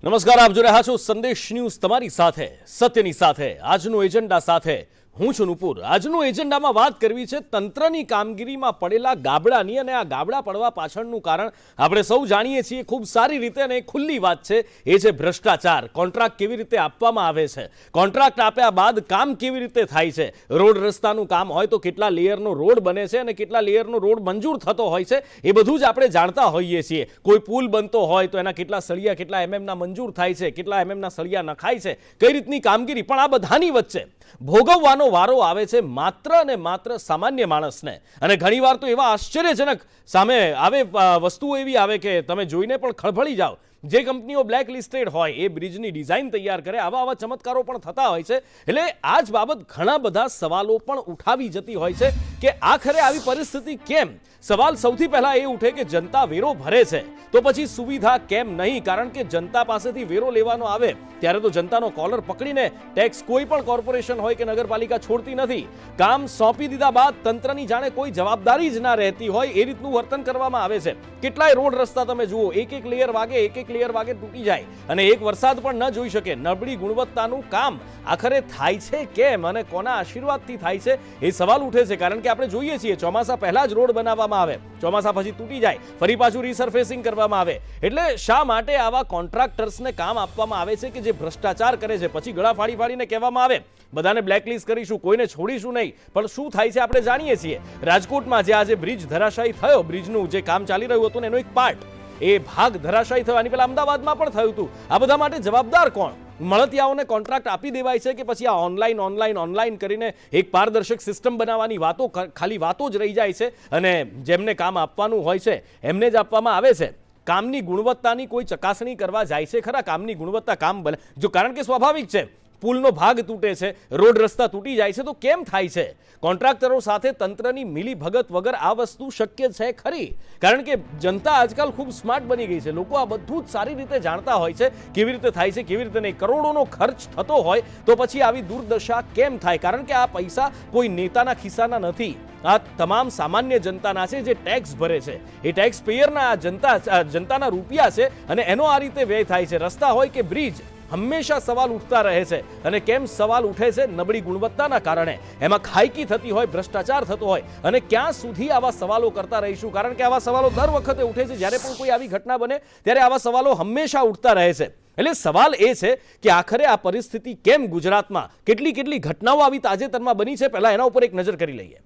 નમસ્કાર, આપ જોઈ રહ્યા છો સંદેશ ન્યૂઝ, તમારી સાથે સત્યની સાથે આજનો એજન્ડા સાથે હું છું નુપુર। આજનો એજન્ડામાં વાત કરવી છે તંત્રની કામગીરીમાં પડેલા ગાબડાની, અને આ ગાબડા પડવા પાછળનું કારણ આપણે સૌ જાણીએ છીએ ખૂબ સારી રીતે, અને ખુલ્લી વાત છે એ છે ભ્રષ્ટાચાર। કોન્ટ્રાક્ટ કેવી રીતે આપવામાં આવે છે, કોન્ટ્રાક્ટ આપ્યા બાદ કામ કેવી રીતે થાય છે, રોડ રસ્તાનું કામ હોય તો કેટલા લેયરનો રોડ બને છે અને કેટલા લેયરનો રોડ મંજૂર થતો હોય છે એ બધું જ આપણે જાણતા હોઈએ છીએ। કોઈ પુલ બનતો હોય તો એના કેટલા સળિયા, કેટલા એમએમના મંજૂર થાય છે, કેટલા એમએમના સળિયા નખાય છે, કઈ રીતની કામગીરી, પણ આ બધાની વચ્ચે ભોગવવાનો વારો આવે છે માત્ર અને માત્ર સામાન્ય માણસને। અને ઘણીવાર તો એવા આશ્ચર્યજનક સામે આવે વસ્તુઓ એવી આવે કે તમે જોઈને પણ ખળભળી જાઓ। જે કંપનીઓ બ્લેક લિસ્ટેડ હોય એ બ્રિજની ડિઝાઇન તૈયાર કરે, આવા ચમત્કારો પણ થતા હોય છે। એટલે આ જ બાબત ઘણા બધા સવાલો પણ ઉઠાવી જતી હોય છે કે આખરે આવી પરિસ્થિતિ કેમ? સવાલ સૌથી પહેલા એ ઉઠે કે જનતા વેરો ભરે છે તો પછી સુવિધા કેમ નહીં? કારણ કે જનતા પાસેથી વેરો લેવાનો આવે ત્યારે તો જનતાનો કોલર પકડીને ટેક્સ કોઈ પણ કોર્પોરેશન હોય કે નગરપાલિકા છોડતી નથી। કામ સોંપી દીધા બાદ તંત્રની જાણે કોઈ જવાબદારી જ ના રહેતી હોય એ રીતનું વર્તન કરવામાં આવે છે। કેટલાય રોડ રસ્તા તમે જુઓ, એક લેયર વાગે, એક લેયર વાગે તૂટી જાય અને એક વરસાદ પણ ન જોઈ શકે। નબળી ગુણવત્તાનું કામ આખરે થાય છે કેમ અને કોના આશીર્વાદથી થાય છે એ સવાલ ઉઠે છે। કારણ કે આપણે જોઈએ છીએ ચોમાસા પહેલા જ રોડ બનાવવામાં આવે, ચોમાસા પછી તૂટી જાય, ફરી પાછું રિસર્ફેસિંગ કરવામાં આવે। એટલે શા માટે આવા કોન્ટ્રાક્ટર્સને કામ આપવામાં આવે છે કે જે ભ્રષ્ટાચાર કરે છે? પછી ગળા ફાડી ફાડીને કહેવામાં આવે બધાને બ્લેકલિસ્ટ કરીશું, કોઈને છોડીશું નહીં, પણ શું થાય છે આપણે જાણીએ છીએ। રાજકોટમાં જે આજે બ્રિજ ધરાશાયી થયો, બ્રિજનું જે કામ ચાલી રહ્યું હતું એનો એક પાર્ટ, એ ભાગ ધરાશાયી થયો, આની પહેલા અમદાવાદમાં પણ થયું હતું। આ બધા માટે જવાબદાર કોણ? મળતિયાઓને કોન્ટ્રાક્ટ આપી દેવાય છે કે પછી આ ઓનલાઈન કરીને એક પારદર્શક સિસ્ટમ બનાવવાની વાતો, ખાલી વાતો જ રહી જાય છે અને જેમને કામ આપવાનું હોય છે એમને જ આપવામાં આવે છે? કામની ગુણવત્તાની કોઈ ચકાસણી કરવા જાય છે ખરા? કામની ગુણવત્તા કામ બને જો, કારણ કે સ્વાભાવિક છે પુલનો ભાગ તૂટે છે, રોડ રસ્તા તૂટી જાય છે તો કેમ થાય છે? કોન્ટ્રાક્ટરો સાથે તંત્રની મિલીભગત વગર આ વસ્તુ શક્ય છે ખરી? કારણ કે જનતા આજકાલ ખૂબ સ્માર્ટ બની ગઈ છે, લોકો આ બધું જ સારી રીતે જાણતા હોય છે કેવી રીતે થાય છે, કેવી રીતે નહીં। કરોડોનો ખર્ચ થતો હોય તો પછી આવી દુર્દશા કેમ થાય? કારણ કે આ પૈસા કોઈ નેતાના ખિસ્સાના નથી, આ તમામ સામાન્ય જનતાના છે જે ટેક્સ ભરે છે। એ ટેક્સ પેયરના જનતાના રૂપિયા છે અને એનો આ રીતે વ્યય થાય છે। રસ્તા હોય કે બ્રિજ, હંમેશા સવાલ ઉઠતા રહે છે। અને કેમ સવાલ ઉઠે છે? નબળી ગુણવત્તાના કારણે, એમાં ખાયકી થતી હોય, ભ્રષ્ટાચાર થતો હોય। અને ક્યાં સુધી આવા સવાલો કરતા રહીશું? કારણ કે આવા સવાલો દર વખતે ઉઠે છે, જ્યારે પણ કોઈ આવી ઘટના બને ત્યારે આવા સવાલો હંમેશા ઉઠતા રહે છે। એટલે સવાલ એ છે કે આખરે આ પરિસ્થિતિ કેમ ગુજરાતમાં? કેટલી ઘટનાઓ આવી તાજેતરમાં બની છે, પહેલા એના ઉપર એક નજર કરી લઈએ।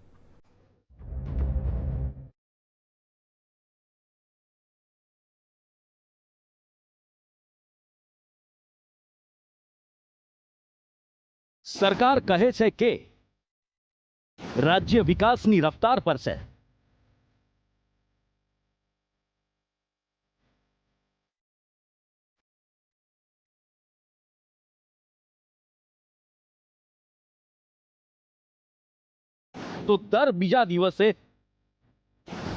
સરકાર કહે છે કે રાજ્ય વિકાસની રફતાર પર છે, તો દર બીજા દિવસે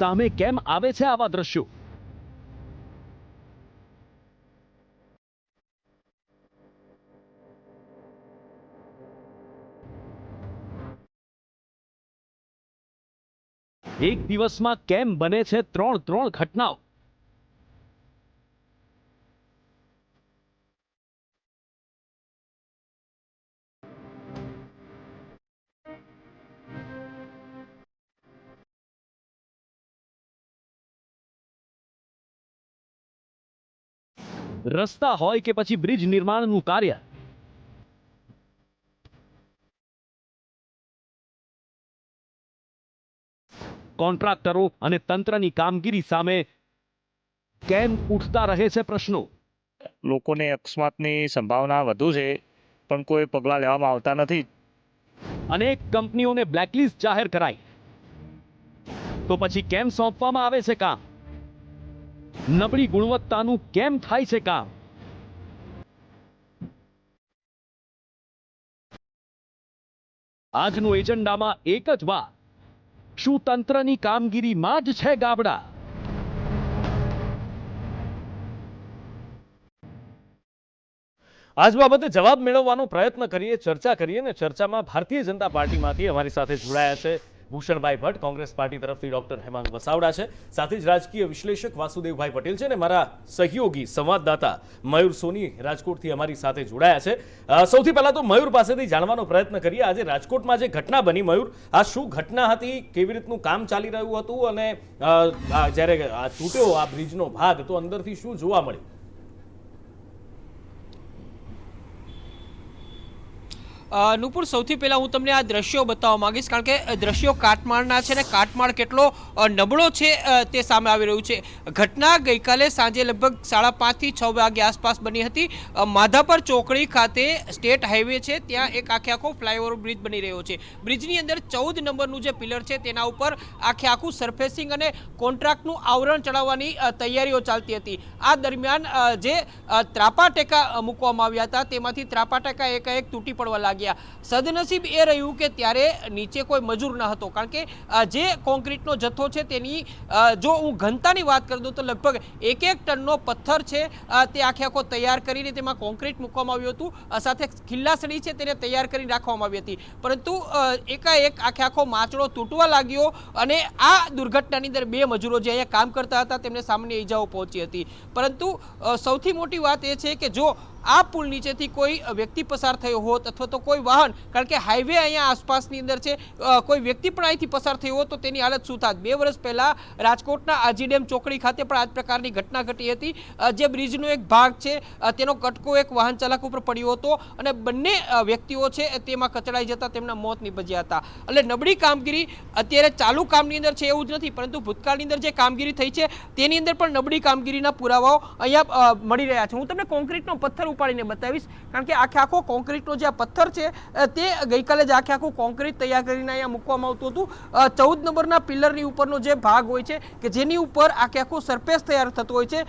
સામે કેમ આવે છે આવા દ્રશ્યો? એક દિવસમાં કેમ બને છે ત્રણ ઘટનાઓ? રસ્તા હોય કે પછી બ્રિજ નિર્માણનું કાર્ય, કોન્ટ્રાક્ટરો અને તંત્રની કામગીરી સામે કેમ ઉઠતા રહે છે પ્રશ્નો? લોકોને અકસ્માતની સંભાવના વધુ છે પણ કોઈ પગલાં લેવામાં આવતા નથી। અનેક કંપનીઓને બ્લેકલિસ્ટ જાહેર કરાઈ તો પછી કેમ સોંપવામાં આવે છે કામ? નબળી ગુણવત્તાનું કેમ થાય છે કામ? આજનો એજન્ડામાં એક જ વાત, શું તંત્રની કામગીરીમાં જ છે ગાબડા? આજ બાબતે જવાબ મેળવવાનો પ્રયત્ન કરીએ, ચર્ચા કરીએ, ને ચર્ચામાં ભારતીય જનતા પાર્ટીમાંથી અમારી સાથે જોડાયા છે ભૂષણભાઈ ભટ્ટ, કોંગ્રેસ પાર્ટી તરફથી ડોક્ટર હેમાંગ વસાવડા છે, સાથે જ રાજકીય વિશ્લેષક વાસુદેવભાઈ પટેલ છે અને મારા સહયોગી સંવાદદાતા મયુર સોની રાજકોટથી અમારી સાથે જોડાયા છે. સૌથી પહેલા તો મયુર પાસેથી જાણવાનો પ્રયત્ન કરીએ, આજે રાજકોટમાં જે ઘટના બની, મયુર, આ શું ઘટના હતી, કેવી રીતનું કામ ચાલી રહ્યું હતું અને જ્યારે આ તૂટ્યો આ બ્રિજનો ભાગ તો અંદરથી શું જોવા મળ્યું? નુપુર, સૌથી પહેલાં હું તમને આ દ્રશ્યો બતાવવા માંગીશ, કારણ કે દ્રશ્યો કાટમાળના છે ને કાટમાળ કેટલો નબળો છે તે સામે આવી રહ્યું છે. ઘટના ગઈકાલે સાંજે લગભગ 5:30 થી 6 વાગ્યા આસપાસ બની હતી. માધાપર ચોકડી ખાતે સ્ટેટ હાઈવે છે, ત્યાં એક આખો ફ્લાયઓવર બ્રિજ બની રહ્યો છે. બ્રિજની અંદર 14 નંબરનું જે પિલર છે તેના ઉપર આખું સરફેસિંગ અને કોન્ટ્રાક્ટનું આવરણ ચડાવવાની તૈયારીઓ ચાલતી હતી. આ દરમિયાન જે ત્રાપા ટેકા મૂકવામાં આવ્યા હતા તેમાંથી ત્રાપા ટેકા એકાએક તૂટી પડવા લાગ્યા. સદનસીબ એ રહ્યું કે ત્યારે નીચે કોઈ મજૂર ન હતો, કારણ કે જે કોન્ક્રીટનો જથ્થો છે તેની જો હું ઘનતાની વાત કરી દઉં તો લગભગ 1 ટનનો પથ્થર છે તે આખો તૈયાર કરીને તેમાં કોન્ક્રીટ મૂકવામાં આવ્યું હતું, સાથે ખિલ્લાસડી છે તેને તૈયાર કરી રાખવામાં આવી હતી. પરંતુ એકાએક આખો માચડો તૂટવા લાગ્યો અને આ દુર્ઘટનાની અંદર 2 મજૂરો જે અહીંયા કામ કરતા હતા તેમને સામાન્ય ઈજાઓ પહોંચી હતી. પરંતુ સૌથી મોટી વાત એ છે કે જો આ પુલ નીચેથી કોઈ વ્યક્તિ પસાર થયો હોત અથવા તો કોઈ વાહન, કારણ કે હાઈવે અહીંયા આસપાસની અંદર છે, કોઈ વ્યક્તિ પણ અહીંથી પસાર થયો હોત તો તેની હાલત શું થાત? 2 વર્ષ પહેલા રાજકોટના આજી ડેમ ચોકડી ખાતે પણ આ જ પ્રકારની ઘટના ઘટી હતી. જે બ્રિજનો એક ભાગ છે તેનો કટકો એક વાહન ચાલક ઉપર પડ્યો હતો અને બંને વ્યક્તિઓ છે તેમાં કચડાઈ જતા તેમના મોત નીપજ્યા હતા. એટલે નબળી કામગીરી અત્યારે ચાલુ કામની અંદર છે એવું જ નથી, પરંતુ ભૂતકાળની અંદર જે કામગીરી થઈ છે તેની અંદર પણ નબળી કામગીરીના પુરાવાઓ અહીંયા મળી રહ્યા છે. હું તમને કોન્ક્રીટનો પથ્થર ઉપાડીને બતાવીશ, કારણ કે આખો કોન્ક્રીટનો જે પથ્થર છે તે ગઈકાલે જ આખું કોન્ક્રીટ તૈયાર કરીને અહીંયા મૂકવામાં આવતું હતું. 14 નંબરના પિલરની ઉપરનો જે ભાગ હોય છે કે જેની ઉપર આખું સરફેસ તૈયાર થતું હોય છે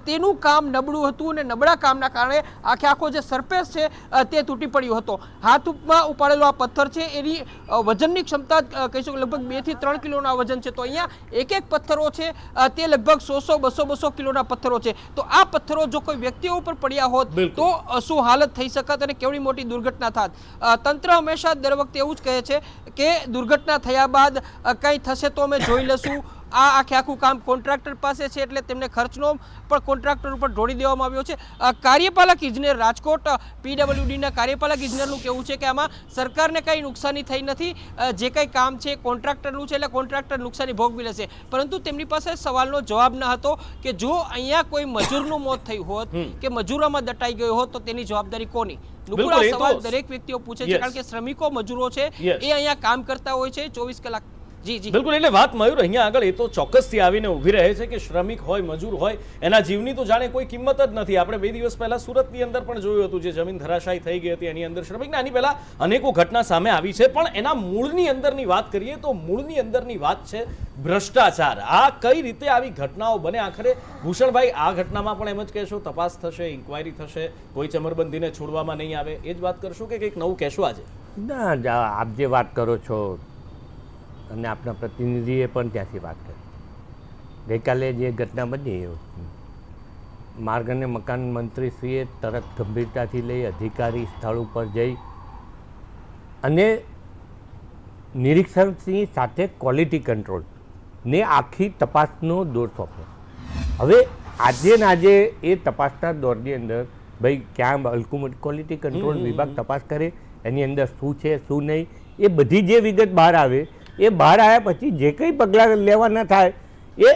તેનું કામ નબળું હતું અને નબળા કામના કારણે આખો જે સરફેસ છે તે તૂટી પડ્યો હતો. હાથમાં ઉપાડેલો આ પથ્થર છે એની વજનની ક્ષમતા કહીશું લગભગ 2 થી 3 કિલોના વજન છે, તો અહીંયા એક પથ્થરો છે તે લગભગ 100-200 કિલોના પથ્થરો છે. તો આ પથ્થરો જો કોઈ વ્યક્તિઓ ઉપર પડ્યા હોત તો શું હાલત થઈ શકત અને કેવડી મોટી દુર્ઘટના થાત? તંત્ર હંમેશા દર વખતે એવું જ કહે છે કે દુર્ઘટના થયા બાદ કંઈ થશે તો અમે જોઈ લઈશું. આ આખું કામ કોન્ટ્રાક્ટર પાસે છે એટલે તેમને ખર્ચનો પણ કોન્ટ્રાક્ટર ઉપર ઢોળી દેવામાં આવ્યો છે. કાર્યપાલક ઇજનેર રાજકોટ PWDના કાર્યપાલક ઇજનેરનું કહેવું છે કે આમાં સરકારને કંઈ નુકસાની થઈ નથી, જે કંઈ કામ છે કોન્ટ્રાક્ટરનું છે એટલે કોન્ટ્રાક્ટર નુકસાની ભોગવી લેશે. પરંતુ તેમની પાસે સવાલનો જવાબ ન હતો કે જો અહીંયા કોઈ મજૂરનું મોત થયું હોત કે મજૂરોમાં દટાઈ ગયો હોત તો તેની જવાબદારી કોની? નુપુર, આ સવાલ દરેક વ્યક્તિઓ પૂછે છે, કારણ કે શ્રમિકો મજૂરો છે એ અહીંયા કામ કરતા હોય છે 24 કલાક. બિલકુલ, એટલે વાત મયુર અહીંયા આગળ એ તો ચોક્કસથી આવીને ઊભી રહે છે કે શ્રમિક હોય, મજૂર હોય, એના જીવની તો જાણે કોઈ કિંમત જ નથી. આપણે 2 દિવસ પહેલા સુરતની અંદર પણ જોયું હતું, જે જમીન ધરાશાયી થઈ ગઈ હતી એની અંદર શ્રમિકના. આની પહેલા અનેકો ઘટના સામે આવી છે, પણ એના મૂળની અંદરની વાત કરીએ તો મૂળની અંદરની વાત છે ભ્રષ્ટાચાર. આ કઈ રીતે આવી ઘટનાઓ બને? આખરે ભૂષણભાઈ, આ ઘટનામાં પણ એમ જ કહેશો તપાસ થશે, ઇન્ક્વાયરી થશે, કોઈ ચમરબંધીને છોડવામાં નહીં આવે, એ જ વાત કરશો કે કંઈક નવું કહેશો આજે? ના, આપ જે વાત કરો છો અને આપણા પ્રતિનિધિએ પણ ત્યાંથી વાત કરી. ગઈકાલે જે ઘટના બની, માર્ગ અને મકાન મંત્રીશ્રીએ તરત ગંભીરતાથી લઈ અધિકારી સ્થળ ઉપર જઈ અને નિરીક્ષણની સાથે ક્વોલિટી કંટ્રોલ ને આખી તપાસનો દોર સોંપ્યો. હવે આજે એ તપાસના દોરની અંદર ભાઈ ક્યાં અલ્ટિમેટ ક્વોલિટી કંટ્રોલ વિભાગ તપાસ કરે, એની અંદર શું છે શું નહીં, એ બધી જે વિગત બહાર આવે, એ બહાર આવ્યા પછી જે કંઈ પગલાં લેવાના થાય એ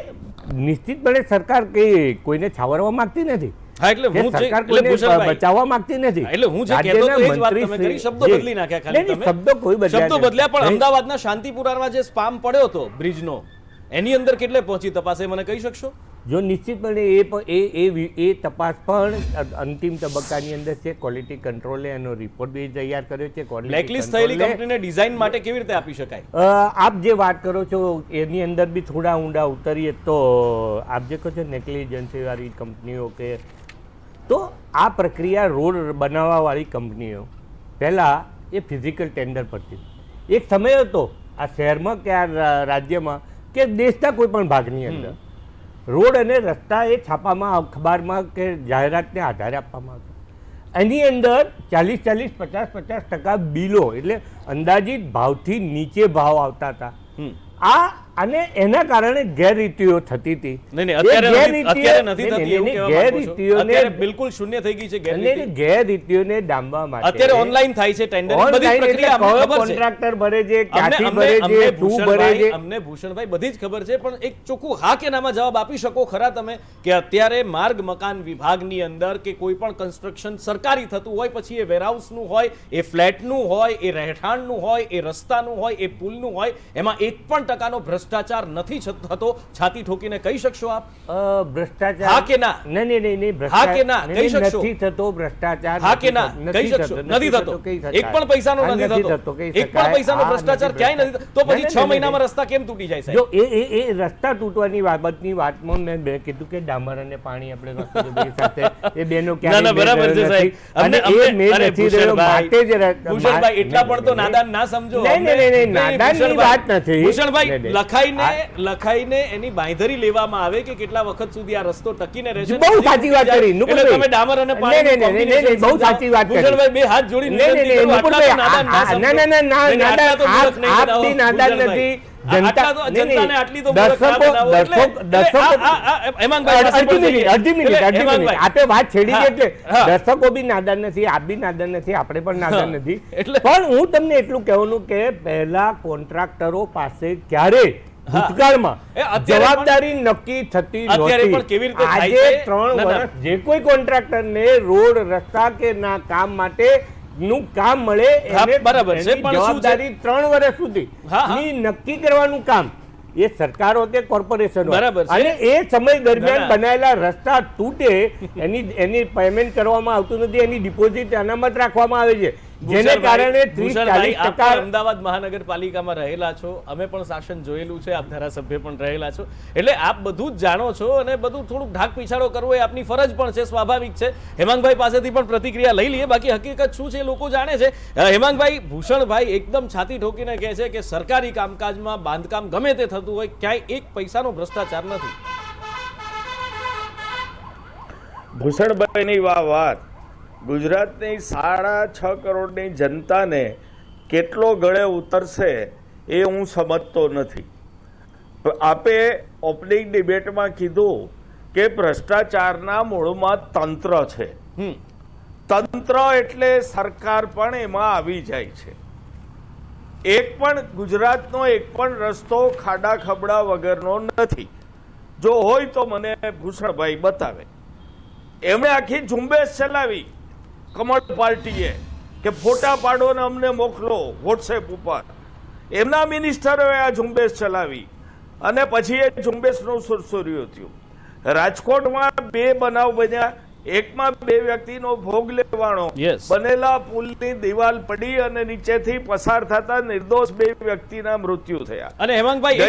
નિશ્ચિતપણે સરકાર કોઈને છાવરવા માંગતી નથી. સરકાર કોઈને બચાવવા માંગતી નથી. શબ્દો કોઈ બદલ્યા, પણ અમદાવાદના શાંતિપુરામાં જે સ્પામ પડ્યો હતો બ્રિજનો, એની અંદર કેટલે પહોંચી તપાસ, મને કહી શકશો? જો નિશ્ચિતપણે એ તપાસ પણ અંતિમ તબક્કાની અંદર છે. ક્વોલિટી કંટ્રોલે એનો રિપોર્ટ બી તૈયાર કર્યો છે. બ્લેકલિસ્ટ થયેલી કંપનીને ડિઝાઇન માટે કેવી રીતે આપી શકાય? આપ જે વાત કરો છો એની અંદર બી થોડા ઊંડા ઉતરીએ તો આપ જે કહો છો નેગ્લિજન્સીવાળી કંપનીઓ કે, તો આ પ્રક્રિયા રોડ બનાવવાવાળી કંપનીઓ પહેલાં એ ફિઝિકલ ટેન્ડર પરથી. એક સમય હતો આ શહેરમાં કે આ રાજ્યમાં કે દેશના કોઈ પણ ભાગની અંદર રોડ અને રસ્તા એ છાપામાં, અખબારમાં કે જાહેરાતને આધારે આપવામાં આવતા. એની અંદર 40-50% બિલો એટલે અંદાજિત ભાવથી નીચે ભાવ આવતા હતા. અને એના કારણે ગેરરીતિઓ થતી હતી. નહીં, એ અત્યારે નથી થતી એવું નહીં, કહેવા માંગુ છો? ગેરરીતિઓને અત્યારે બિલકુલ શૂન્ય થઈ ગઈ છે ગેરરીતિ. અને ગેરરીતિઓને ડામવા માટે અત્યારે ઓનલાઈન થાય છે ટેન્ડર, બધી online પ્રક્રિયા એટલે અમને કયો ખબર છે. કોન્ટ્રાક્ટર ભરે છે, ક્યાંથી અમને- ભરે અમને- છે, અમને શું ભરે છે. અમને ભૂષણભાઈ બધી જ ખબર છે, પણ એક ચોખ્ખું હા કે નામાં જવાબ આપી શકો ખરા તમે કે અત્યારે માર્ગ મકાન વિભાગની અંદર કે કોઈ પણ કન્સ્ટ્રક્શન સરકારી થતું હોય, પછી એ વેરહાઉસનું હોય, એ ફ્લેટનું હોય, એ રહેઠાણનું હોય, એ રસ્તાનું હોય, એ પુલનું હોય, એમાં 1% ભ્રષ્ટાચાર નથી થતો, છાતી ઠોકીને કહી શકશો આપ? ભ્રષ્ટાચાર હા કે ના? નહીં, હા કે ના? કહી શકશો? નથી થતો ભ્રષ્ટાચાર. હા કે ના? નથી કહી થતો, શકશો? નથી થતો. કહી શકાય. એક પણ પૈસાનો હા, નથી થતો. કહી એક પણ શકાય. પૈસાનો હા, ભ્રષ્ટાચાર નથી ક્યાંય નથી થતો. તો પછી 6 મહિનામાં રસ્તા કેમ તૂટી જાય સાહેબ? જો એ રસ્તા તૂટવાની બાબતની વાતમાં મેં કીધું કે ડામર અને પાણી આપણે વસ્તુ બે સાથે એ બેનો ના, ના, બરાબર છે સાહેબ. અને એ મેળ અરે નથી રહ્યો, માટે જ ભૂષણભાઈ એટલા પણ તો નાદાન ના સમજો. નહીં, નાદાનની વાત નથી. ભૂષણભાઈ લખાઈને એની બાંયધરી લેવામાં આવે કે કેટલા વખત સુધી આ રસ્તો ટકીને રહેશે. બહુ સાચી વાત કરી, એટલે નુપુરભાઈ. તમે ડામર અને પાણીનું નહીં, combination બહુ સમજાવો. સાચી વાત કરી. ભૂષણભાઈ બે હાથ જોડીને નહીં, વિનંતી કરું, આટલા તો નાદાન ના સમજો. ના, નહીં, આટલા તો મૂર્ખ નહીં આપ બનાવો, બી નાદાન ભૂષણભાઈ. નથી. આટલા તો જનતાને આટલી તો મૂર્ખ ના બનાવો. એટલે હેમાંગભાઈ પાસે પણ જઈએ. અડધી મિનિટ એટલે હેમાંગભાઈ. આપે વાત છેડી હા, એટલે હા. દર્શકો બી નાદાન નથી, આપ બી નાદાન નથી, આપણે પણ નાદાન હા, નથી. એટલે- પણ હું તમને એટલું કહેવાનું કે પહેલા કોન્ટ્રાક્ટરો પાસે ક્યારે ભૂતકાળમાં એ અત્યારે જવાબદારી નક્કી થતી અત્યારે નહોતી. પણ કેવી રીતે થાય આજે છે? 3 ના, ના. વર્ષ જે કોઈ કોન્ટ્રાક્ટરને રોડ રસ્તા કે ના કામ માટે નું કામ મળે હા, એને બરાબર છે, એની પણ શું છે? જવાબદારી 3 વર્ષ સુધી હા, હા. ની નક્કી કરવાનું કામ એ સરકાર હોય કે કોર્પોરેશન હોય. બરાબર છે. અને એ સમય દરમિયાન ના, ના. બનાયેલા રસ્તા તૂટે એની પેમેન્ટ કરવામાં આવતું નથી, એની ડિપોઝિટ અનામત રાખવામાં આવે છે, જેને કારણે 30-40% આપ અમદાવાદ મહાનગરપાલિકામાં રહેલા છો, અમે પણ શાસન જોયેલું છે, આપ ધારાસભ્ય પણ રહેલા છો, એટલે આપ બધું જ જાણો છો અને બધું થોડુંક ઢાક પીછાડો કરવો એ આપની ફરજ પણ છે, સ્વાભાવિક છે. હેમાંગભાઈ પાસેથી પણ પ્રતિક્રિયા લઈ લઈએ, બાકી હકીકત શું છે એ લોકો જાણે છે. હેમાંગભાઈ, ભૂષણભાઈ એકદમ છાતી ઠોકીને કહે છે કે સરકારી કામકાજમાં બાંધકામ ગમે તે થતું હોય, ક્યાંય 1 પૈસાનો ભ્રષ્ટાચાર નથી. ભૂષણભાઈની વાત ગુજરાતની 6.5 કરોડની જનતાને કેટલો ગળે ઉતરશે એ હું સમજતો નથી. આપે ઓપનિંગ ડિબેટમાં કીધું કે ભ્રષ્ટાચારના મૂળમાં તંત્ર છે. તંત્ર એટલે સરકાર પણ એમાં આવી જાય છે. ગુજરાતનો એક પણ રસ્તો ખાડા ખબડા વગરનો નથી. જો હોય તો મને ભૂષણભાઈ બતાવે. એમણે આખી ઝુંબેશ ચલાવી કમળ પાર્ટીએ કે ફોટા પાડો ને અમને મોકલો વોટ્સએપ ઉપર. એમના મિનિસ્ટરોએ આ ઝુંબેશ ચલાવી અને પછી એ ઝુંબેશનું સુરસુર્યું થયું. રાજકોટમાં 2 બનાવ બન્યા, એકમાં 2 વ્યક્તિનો ભોગ લેવાનો, Yes. બનેલા પુલની દીવાલ પડી અને નીચેથી પસાર થતા નિર્દોષ 2 વ્યક્તિના મૃત્યુ થયા. અને હેમાંગભાઈ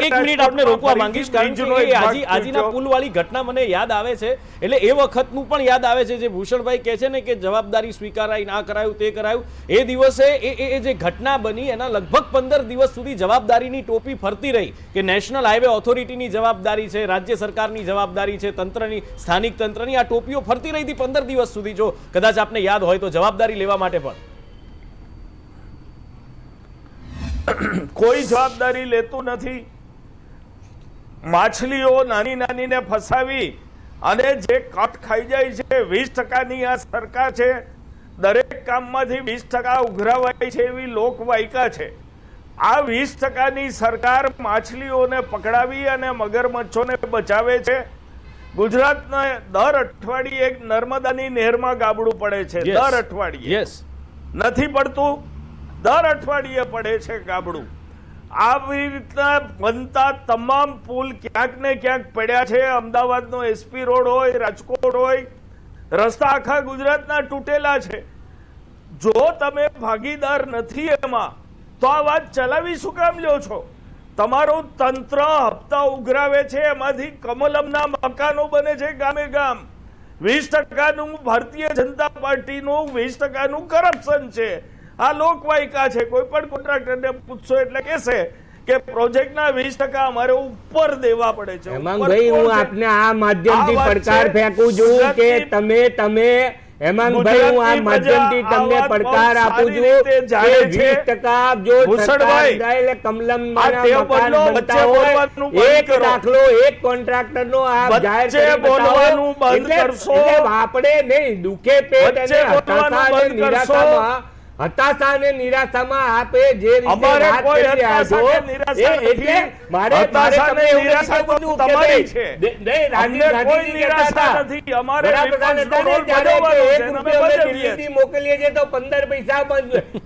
એક મિનિટ આપને રોકવા માંગીશ, કારણ કે એ આજીના પુલવાળી ઘટના મને યાદ આવે છે, એટલે એ વખતનું પણ યાદ આવે છે જે ભૂષણભાઈ કહે છે ને કે જવાબદારી સ્વીકારાઈ, ના કરાયું તે કરાયું. એ દિવસે એ જે ઘટના બની એના લગભગ 15 દિવસ સુધી જવાબદારીની ટોપી ફરતી રહી કે નેશનલ હાઈવે ઓથોરિટીની જવાબદારી છે, રાજ્ય સરકારની જવાબદારી છે, તંત્રની, સ્થાનિક તંત્રની આ ટોપીઓ ફરતી રહી હતી 15 દિવસ સુધી. જો કદાચ આપને યાદ હોય તો જવાબદારી લેવા માટે પણ કોઈ જવાબદારી લેતું નથી. માછલીઓ નાની નાનીને ફસાવી અને જે કટ ખાઈ જાય છે, 20%ની આ સરકાર છે. દરેક કામમાંથી 20% ઉઘરાવાય છે એવી લોકવાયકા છે. આ 20%ની સરકાર માછલીઓને પકડાવી અને મગરમચ્છોને બચાવે છે. ગુજરાતના દર અઠવાડિયે એક નર્મદાની નહેરમાં ગાબડું પડે છે. Yes. દર અઠવાડિયે યસ નથી પડતું, દર અઠવાડિયે પડે છે ગાબડું. આવી રીતના બનતા તમામ પુલ ક્યાંક ને ક્યાંક પડ્યા છે. અમદાવાદનો એસપી રોડ હોય, રાજકોટ હોય, રસ્તા આખા ગુજરાતના તૂટેલા છે. જો તમે ભાગીદાર નથી એમાં તો આ વાત ચલાવી શું કામ લ્યો છો? તમારું તંત્ર હપ્તા ઉઘરાવે છે, એમાંથી કમલમના મકાનો બને છે ગામે ગામ. 20%નું ભારતીય જનતા પાર્ટીનું 20%નું કરપ્શન છે. આ લોકવાયકા છે. કોઈ પણ કોન્ટ્રાક્ટરને પૂછશો એટલે કહેશે કે પ્રોજેક્ટના 20% અમારે ઉપર દેવા પડે છે. હેમાંગભાઈ, હું આપને આ માધ્યમથી પડકાર ફેંકું છું કે તમે હેમાંગભાઈ, હું આ માધ્યમથી તમને પડકાર આપું છું કે 20% જો સરકાર જાય એટલે કમલમના મકાન બનતા હોય, એક દાખલો એક કોન્ટ્રાક્ટરનો આપ જાહેર કરી બતાવો. એટલે આપણે નહીં દુખે પેટ અને હતાશા અને નિરાશામાં આપે જે રીતે વાત કરી રહ્યા છો, એટલે મારે તમને એવું નથી કહેવું કે નહીં, રાજીવ ગાંધીજી કહેતા હતા, વડાપ્રધાન હતા ને ત્યારે કે 1 રૂપિયો અમે દિલ્હીથી મોકલીએ છીએ તો 15 પૈસા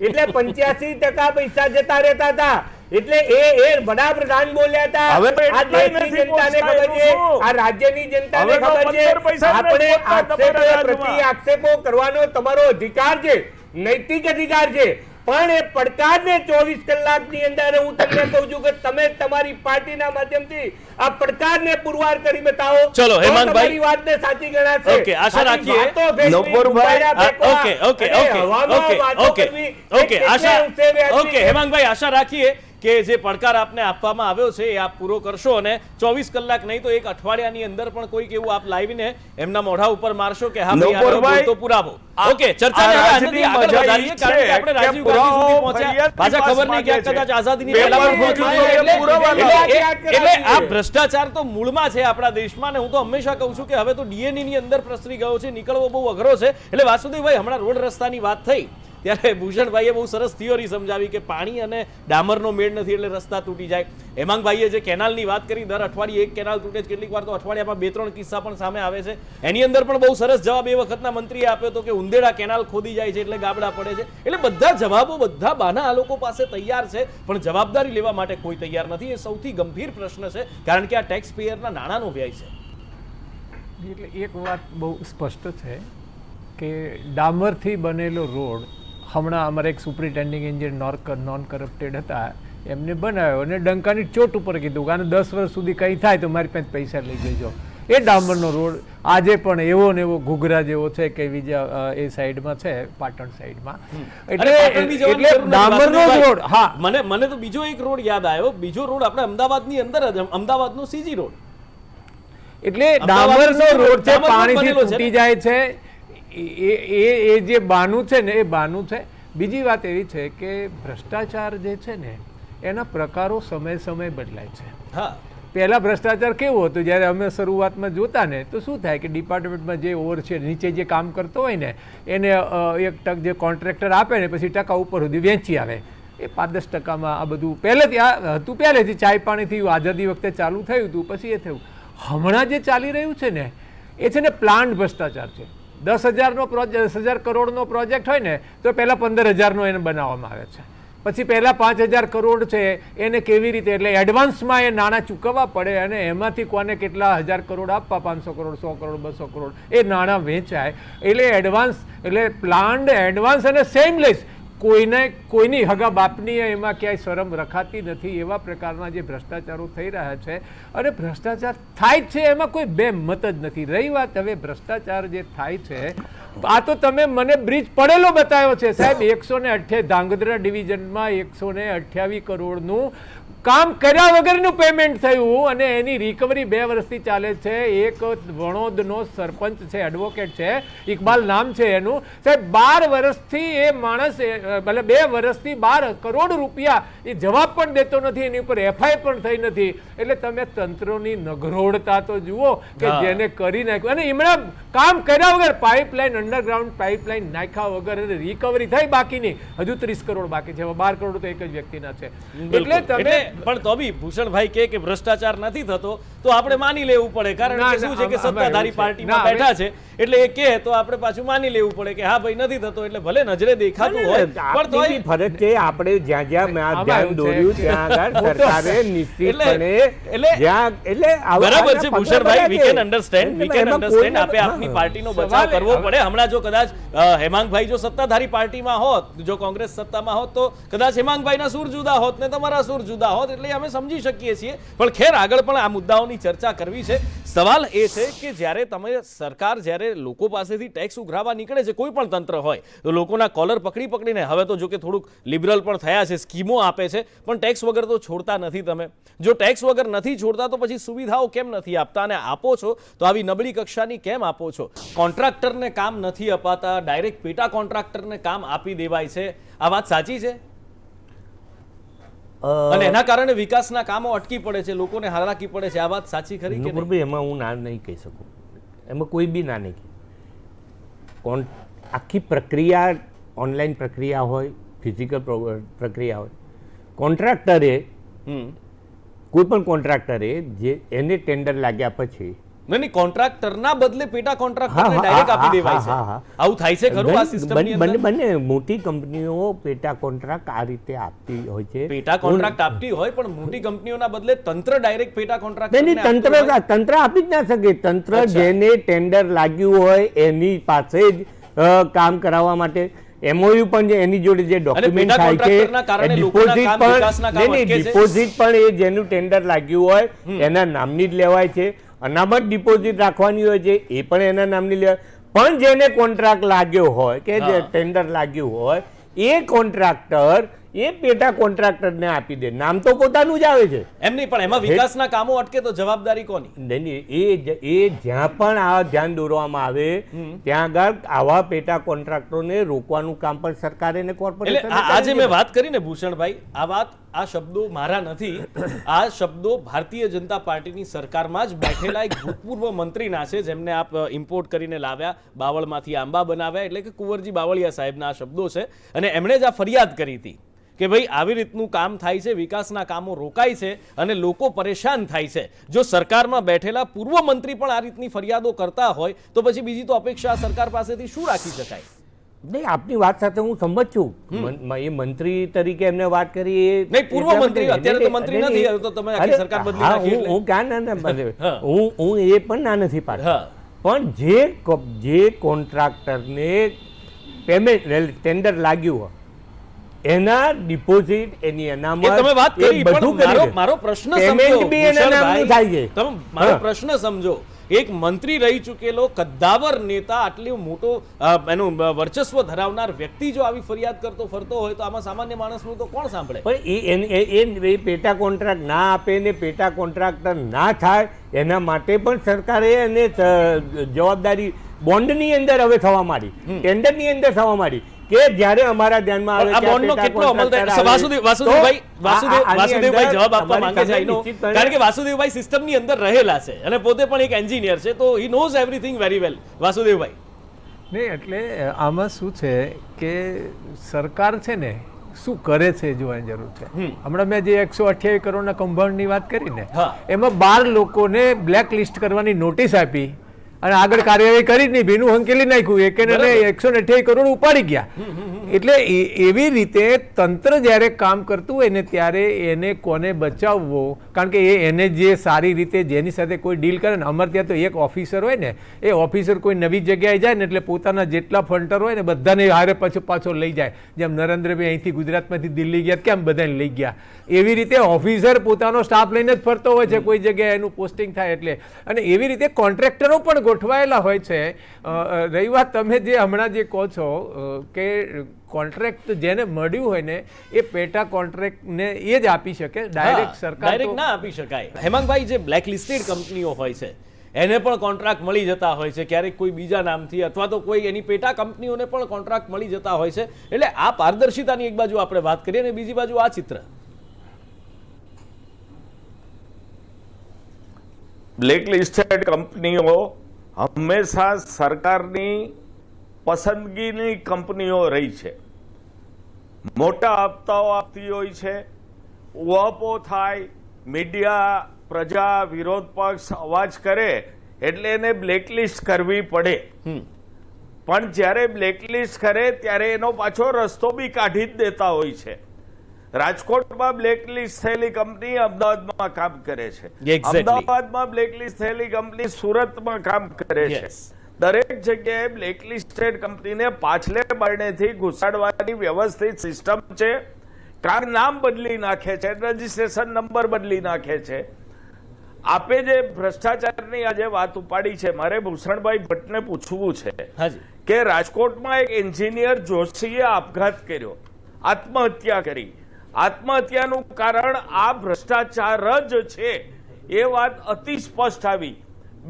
એટલે 85% પૈસા જતા રહેતા હતા. એટલે એ વડાપ્રધાન બોલ્યા હતા. આ દેશની જનતાને ખબર છે, આ રાજ્યની જનતાને ખબર છે. આપણે આક્ષેપો પ્રતિ આક્ષેપો કરવાનો તમારો અધિકાર છે, નૈતિક અધિકાર છે, પણ એ પડકારને 24 કલાકની અંદર હું તમને કહું છું કે તમે તમારી પાર્ટીના માધ્યમથી આ પડકારને પુરવાર કરી બતાવો. ચલો હેમાંગભાઈ, તમારી વાતને સાચી ગણાશે. ઓકે, આશા રાખીએ હેમાંગભાઈ, આશા રાખીએ કે જે પડકાર આપને આપવામાં આવ્યો છે એ આપ પૂરો કરશો અને 24 કલાક નહીં તો એક અઠવાડિયાની અંદર પણ કોઈક એવું આપ લાવીને એમના મોઢા ઉપર મારશો કે હા ભાઈ તો પુરાવો. ઓકે, ચર્ચાને હવે આનાથી આગળ વધારીએ કારણ કે આપણે રાજીવ ગાંધી સુધી પહોંચ્યા, પાછા ખબર નહીં કે કદાચ આઝાદીની પહેલા પણ પહોંચ્યું. એટલે આ ભ્રષ્ટાચાર તો મૂળમાં છે આપણા દેશમાં, ને હું તો હંમેશા કહું છું કે હવે તો ડીએનએ ની અંદર પ્રસરી ગયો છે, નીકળવો બહુ અઘરો છે. એટલે વાસુદેવભાઈ, હમણાં રોડ રસ્તાની વાત થઈ ત્યારે ભૂષણભાઈએ બહુ સરસ થિયોરી સમજાવી કે પાણી અને ડામરનો મેળ નથી એટલે રસ્તા તૂટી જાય. હેમાંગભાઈએ જે કેનાલની વાત કરી, દર અઠવાડિયે એક કેનાલ તૂટે છે, કેટલીક વાર તો અઠવાડિયામાં 2-3 કિસ્સા પણ સામે આવે છે. એની અંદર પણ બહુ સરસ જવાબ એ વખતના મંત્રીએ આપ્યો હતો કે ઉંદેડા કેનાલ ખોદી જાય છે એટલે ગાબડા પડે છે. એટલે બધા જવાબો, બધા બાના આ લોકો પાસે તૈયાર છે, પણ જવાબદારી લેવા માટે કોઈ તૈયાર નથી. એ સૌથી ગંભીર પ્રશ્ન છે કારણ કે આ ટેક્સ પેયરના નાણાંનો વ્યય છે. એટલે એક વાત બહુ સ્પષ્ટ છે કે ડામરથી બનેલો રોડ હમણાં અમારે એક સુપ્રિન્ટેન્ડિંગ એન્જિનિયર નોન કરપ્ટેડ હતા, એમને બનાવ્યો અને ડંકાની ચોટ ઉપર કીધું કે આને 10 વર્ષ સુધી કંઈ થાય તો મારી પાસે પૈસા લઈ જજો. એ ડામરનો રોડ આજે પણ એવો ને એવો ઘૂઘરા જેવો છે કે બીજા એ સાઈડમાં છે, પાટણ સાઈડમાં. એટલે ડામરનો રોડ. હા, મને તો બીજો એક રોડ યાદ આવ્યો, બીજો રોડ આપણે અમદાવાદની અંદર જ, અમદાવાદનો સીજી રોડ. એટલે ડામરનો રોડ છે, પાણીથી તૂટી જાય છે. એ જે બાનું છે ને એ બાનું છે. બીજી વાત એવી છે કે ભ્રષ્ટાચાર જે છે ને એના પ્રકારો સમય બદલાય છે. હા, પહેલાં ભ્રષ્ટાચાર કેવું હતું, જ્યારે અમે શરૂઆતમાં જોતા ને તો શું થાય કે ડિપાર્ટમેન્ટમાં જે ઓવર છે નીચે જે કામ કરતો હોય ને એને 1% જે કોન્ટ્રાક્ટર આપે ને પછી ટકા ઉપર સુધી વેચી આવે. એ 5-10% આ બધું પહેલેથી આ હતું, પહેલેથી ચાય પાણીથી આઝાદી વખતે ચાલુ થયું હતું, પછી એ થયું. હમણાં જે ચાલી રહ્યું છે ને એ છે ને પ્લાન્ટ ભ્રષ્ટાચાર છે. 10,000નો પ્રોજેક્ટ, 10,000 કરોડનો પ્રોજેક્ટ હોય ને તો પહેલાં 15,000નો એને બનાવવામાં આવે છે, પછી પહેલાં 5,000 કરોડ છે એને કેવી રીતે, એટલે એડવાન્સમાં એ નાણાં ચૂકવવા પડે અને એમાંથી કોને કેટલા 1,000 કરોડ આપવા, 500 કરોડ, 100 કરોડ, 200 કરોડ એ નાણાં વેચાય. એટલે એડવાન્સ, એટલે પ્લાન્ડ એડવાન્સ અને સેમલેસ, કોઈની હગા બાપની એમાં ક્યાંય શરમ રખાતી નથી. એવા પ્રકારના જે ભ્રષ્ટાચારો થઈ રહ્યા છે અને ભ્રષ્ટાચાર થાય છે એમાં કોઈ બે મત જ નથી. રહી વાત હવે ભ્રષ્ટાચાર જે થાય છે, આ તો તમે મને બ્રિજ પડેલો બતાવ્યો છે સાહેબ. 128 ધાંગધ્રા ડિવિઝનમાં 128 કરોડનું કામ કર્યા વગરનું પેમેન્ટ થયું અને એની રિકવરી 2 વર્ષથી ચાલે છે. એક વણોદનો સરપંચ છે, એડવોકેટ છે, ઇકબાલ નામ છે એનું, સાહેબ 12 વર્ષથી એ માણસ, મતલબ 2 વર્ષથી 12 કરોડ રૂપિયા એ જવાબ પણ દેતો નથી, એની ઉપર એફઆઈ પણ થઈ નથી. એટલે તમે તંત્રોની નગરોળતા તો જુઓ કે જેને કરી નાખ્યું અને એમણે કામ કર્યા વગર પાઇપલાઇન, અંડરગ્રાઉન્ડ પાઇપલાઇન નાખ્યા વગર અને રિકવરી થઈ બાકીની હજુ 30 કરોડ બાકી છે. 12 કરોડ તો એક જ વ્યક્તિના છે. એટલે તમે પણ તો બી ભૂષણભાઈ કે ભ્રષ્ટાચાર નથી થતો તો આપણે માની લેવું પડે, કારણ કે શું છે કે સત્તાધારી પાર્ટીમાં બેઠા છે એટલે એ કહે તો આપણે પાછું માની લેવું પડે કે હા ભાઈ નથી થતો, એટલે ભલે નજરે દેખાતું હોય પણ તો ફરજ છે. આપણે જ્યાં ધ્યાન દોર્યું ત્યાં આગળ સરકારે નિશ્ચિતપણે એટલે બરાબર છે ભૂષણભાઈ, વી કેન અન્ડરસ્ટેન્ડ. આપે આપની પાર્ટીનો બચાવ કરવો પડે. હમણાં જો કદાચ હેમાંગભાઈ જો સત્તાધારી પાર્ટીમાં હોત, જો કોંગ્રેસ સત્તામાં હોત તો કદાચ હેમાંગભાઈના સૂર જુદા હોત ને તમારા સૂર જુદા હોત, એટલે અમે સમજી શકીએ છીએ. પણ ખેર આગળ પણ આ મુદ્દાઓની ચર્ચા કરવી છે. સવાલ એ છે કે જ્યારે સરકાર જ્યારે લોકો પાસેથી ટેક્સ ઉઘરાવવા નીકળે છે, કોઈ પણ તંત્ર હોય તો લોકોના કોલર પકડીને, હવે તો જો કે થોડુંક લિબરલ પણ થયા છે, સ્કીમો આપે છે, પણ ટેક્સ વગર તો છોડતા નથી તમે. જો ટેક્સ વગર નથી છોડતા તો પછી સુવિધાઓ કેમ નથી આપતા, અને આપો છો તો આવી નબળી કક્ષાની કેમ આપો છો? કોન્ટ્રાક્ટરને કામ નથી અપાતા, ડાયરેક્ટ પેટા કોન્ટ્રાક્ટરને કામ આપી દેવાય છે. આ વાત સાચી છે? અને એના કારણે વિકાસના કામો અટકી પડે છે, લોકોને હાલાકી પડે છે. આ વાત સાચી ખરી કે નહીં? એમાં હું ના નહીં કહી શકું, એમાં કોઈ બી ના નહીં કહે. આખી પ્રક્રિયા ઓનલાઈન પ્રક્રિયા હોય, ફિઝિકલ પ્રક્રિયા હોય, કોન્ટ્રાક્ટરે કોઈ પણ કોન્ટ્રાક્ટરે જે એને ટેન્ડર લાગ્યા પછી નહીં, કોન્ટ્રાક્ટરના બદલે પેટા કોન્ટ્રાક્ટરને ડાયરેક્ટ આપી દેવાય છે. આવું થાય છે ખરું આ સિસ્ટમની અંદર? બંને મોટી કંપનીઓ પેટા કોન્ટ્રાક્ટ આ રીતે આપતી હોય છે. પેટા કોન્ટ્રાક્ટ આપતી હોય, પણ મોટી કંપનીઓના બદલે તંત્ર ડાયરેક્ટ પેટા કોન્ટ્રાક્ટ તંત્ર આપી જ ના શકે. તંત્ર જેને ટેન્ડર લાગ્યું હોય એની પાસે જ કામ કરાવવા માટે MOU પણ એની જોડે જે ડોક્યુમેન્ટ થાય છે, ડિપોઝિટ પણ એ જેનું ટેન્ડર લાગ્યું હોય એના નામની જ લેવાય છે. અનામત ડિપોઝિટ રાખવાની હોય છે, એ પણ એના નામની લેવાય. પણ જેને કોન્ટ્રાક્ટ લાગ્યો હોય કે જે ટેન્ડર લાગ્યું હોય એ કોન્ટ્રાક્ટર એ પેટા કોન્ટ્રાક્ટરને આપી દે. નામ તો પોતાનું જ આવે છે એમ નહીં, પણ એમાં વિકાસના કામો અટકે તો જવાબદારી કોની? એ જ્યાં પણ આ ધ્યાન દોરવામાં આવે ત્યાં આગળ આવા પેટા કોન્ટ્રાક્ટરોને રોકવાનું કામ પણ સરકારે ને કોર્પોરેશન. આજે મેં વાત કરી ને ભૂષણભાઈ, આ શબ્દો મારા નથી, આ શબ્દો ભારતીય જનતા પાર્ટીની સરકારમાં જ બેઠેલા એક ભૂતપૂર્વ મંત્રીના છે, જેમને આપ ઇમ્પોર્ટ કરીને લાવ્યા, બાવળમાંથી આંબા બનાવ્યા, એટલે કે કુંવરજી બાવળિયા સાહેબના આ શબ્દો છે. અને એમણે જ આ ફરિયાદ કરી હતી કે ભાઈ આવી રીતનું કામ થાય છે, વિકાસના કામો રોકાય છે અને લોકો પરેશાન થાય છે. જો સરકારમાં બેઠેલા પૂર્વ મંત્રી પણ આ રીતની ફરિયાદો કરતા હોય તો પછી બીજી તો અપેક્ષા સરકાર પાસેથી શું રાખી શકાય? નહીં, આપની વાત સાથે હું સંમત છું. એ મંત્રી તરીકે એમને વાત કરી એ નહીં, પૂર્વ મંત્રી, અત્યારે તો મંત્રી નથી, તો તમે આખી સરકાર બદલી નાખી. હું ક્યાં ના હું એ પણ ના નથી પાડતો, પણ જે કોન્ટ્રાક્ટરને પેમેન્ટ ટેન્ડર લાગ્યું હોય એના ડિપોઝિટ, એની અનામત, તમે વાત કરી, પણ મારો પ્રશ્ન સમજો, તમે મારો પ્રશ્ન સમજો. એક મંત્રી રહી ચૂકેલો કદ્દાવર નેતા, આટલું મોટો એનું વર્ચસ્વ ધરાવનાર વ્યક્તિ જો આવી ફરિયાદ કરતો ફરતો હોય તો આમાં સામાન્ય માણસનું તો કોણ સાંભળે? પણ એ પેટા કોન્ટ્રાક્ટ ના આપે ને પેટા કોન્ટ્રાક્ટર ના થાય એના માટે પણ સરકારે એને જવાબદારી બોન્ડની અંદર હવે થવા માંડી, ટેન્ડરની અંદર થવા માંડી કે જ્યારે અમારા ધ્યાનમાં આવે કે બોન્ડનો કેટલો અમલ થાય. વાસુદેવભાઈ જવાબ આપવા માંગે છે, કારણ કે વાસુદેવભાઈ સિસ્ટમની અંદર રહેલા છે અને પોતે પણ એક એન્જિનિયર છે, તો he knows everything very well. વાસુદેવભાઈ નહીં, એટલે આમાં શું છે કે સરકાર છે ને શું કરે છે જોવાની જરૂર છે. હમણાં મેં જે 128 કરોડના કૌભાંડની વાત કરી ને, એમાં 12 લોકોને બ્લેક લિસ્ટ કરવાની નોટિસ આપી અને આગળ કાર્યવાહી કરી જ નહીં, ભીનું હંકેલી નાખ્યું, એકને 128 કરોડ ઉપાડી ગયા. એટલે એવી રીતે તંત્ર જ્યારે કામ કરતું હોય ને ત્યારે એને કોને બચાવવો, કારણ કે એને જે સારી રીતે જેની સાથે કોઈ ડીલ કરે ને, અમારે ત્યાં તો એક ઓફિસર હોય ને, એ ઓફિસર કોઈ નવી જગ્યાએ જાય ને એટલે પોતાના જેટલા ફંટર હોય ને બધાને હારે પાછો લઈ જાય. જેમ નરેન્દ્રભાઈ અહીંથી ગુજરાતમાંથી દિલ્હી ગયા કેમ બધાને લઈ ગયા, એવી રીતે ઓફિસર પોતાનો સ્ટાફ લઈને જ ફરતો હોય છે કોઈ જગ્યાએ એનું પોસ્ટિંગ થાય એટલે. અને એવી રીતે કોન્ટ્રાક્ટરો પણ ગોઠવાયેલા હોય છે. રહી વાત તમે જે હમણાં જે કહો છો કે કોન્ટ્રાક્ટ જેને મળ્યું હોય ને એ પેટા કોન્ટ્રાક્ટને એ જ આપી શકે, ડાયરેક્ટ સરકાર ડાયરેક્ટ ના આપી શકાય. હેમાંગભાઈ, જે બ્લેક લિસ્ટેડ કંપનીઓ હોય છે એને પણ કોન્ટ્રાક્ટ મળી જતા હોય છે, ક્યારેક કોઈ બીજા નામથી, અથવા તો કોઈ એની પેટા કંપનીઓને પણ કોન્ટ્રાક્ટ મળી જતા હોય છે. એટલે આ પારદર્શિતાની એક બાજુ આપણે વાત કરીએ અને બીજી બાજુ આ ચિત્ર. બ્લેક લિસ્ટેડ કંપનીઓ હંમેશા સરકારની પસંદગીની કંપનીઓ રહી છે. મોટા હપ્તાઓ આપતી હોય છે, ઉહાપો થાય, મીડિયા, પ્રજા, વિરોધ પક્ષ અવાજ કરે એટલે એને બ્લેકલિસ્ટ કરવી પડે. પણ જ્યારે બ્લેકલિસ્ટ કરે ત્યારે એનો પાછો રસ્તો બી કાઢી જ દેતા હોય છે. રાજકોટમાં બ્લેકલિસ્ટ થયેલી કંપની અમદાવાદમાં કામ કરે છે, અમદાવાદમાં બ્લેકલિસ્ટ થયેલી કંપની સુરતમાં કામ કરે છે. દરેક જગ્યાએ બ્લેકલિસ્ટેડ કંપનીને પાછલે બારણેથી ઘુસાડવાની વ્યવસ્થિત સિસ્ટમ છે. કાર નામ બદલી નાખે છે, રજીસ્ટ્રેશન નંબર બદલી નાખે છે. આપે જે ભ્રષ્ટાચારની આજે વાત ઉપાડી છે, મારે ભૂષણભાઈ ભટ્ટને પૂછવું છે હાજી કે રાજકોટમાં એક એન્જિનિયર જોશીએ આપઘાત કર્યો, આત્મહત્યા કરી. આત્મહત્યાનું કારણ આ ભ્રષ્ટાચાર જ છે એ વાત અતિ સ્પષ્ટ આવી.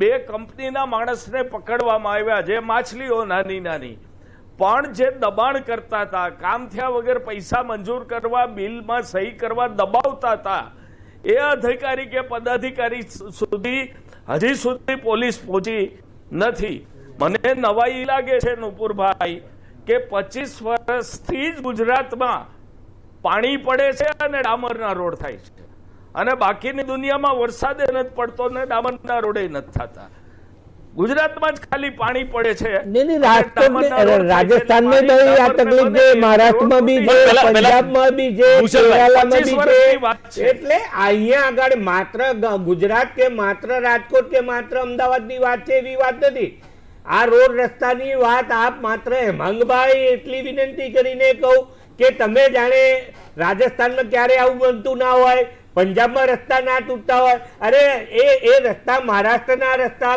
2 કંપનીના માણસને પકડવામાં આવ્યા, જે માછલીઓ નાની નાની, પણ જે દબાણ કરતા હતા, કામ થયા વગર પૈસા મંજૂર કરવા, બિલમાં સહી કરવા દબાવતા હતા, એ અધિકારી કે પદાધિકારી સુધી હજી સુધી પોલીસ પહોંચી નથી. મને નવાઈ લાગે છે નુપુરભાઈ કે 25 વર્ષથી જ ગુજરાતમાં પાણી પડે છે અને ડામરના રોડ થાય છે, અને બાકીની દુનિયામાં વરસાદ નથી પડતો ને ડામરના રોડે નથી થતા. ગુજરાતમાં જ ખાલી પાણી પડે છે. રાજસ્થાન में भी આ તકલીફ છે, મહારાષ્ટ્રમાં બી છે, પંજાબમાં બી છે, કેરાલામાં બી છે. એટલે અહીંયા આગળ માત્ર ગુજરાત કે માત્ર રાજકોટ કે માત્ર અમદાવાદની વાત છે એવી વાત નથી. આ રોડ રસ્તાની વાત આપ માત્ર હેમાંગભાઈ એટલી વિનંતી કરીને કહું કે તમે જાણે રાજસ્થાનમાં ક્યારે આવું બનતું ના હોય, પંજાબમાં રસ્તા ના તૂટતા હોય. અરે એ રસ્તા મહારાષ્ટ્રના રસ્તા,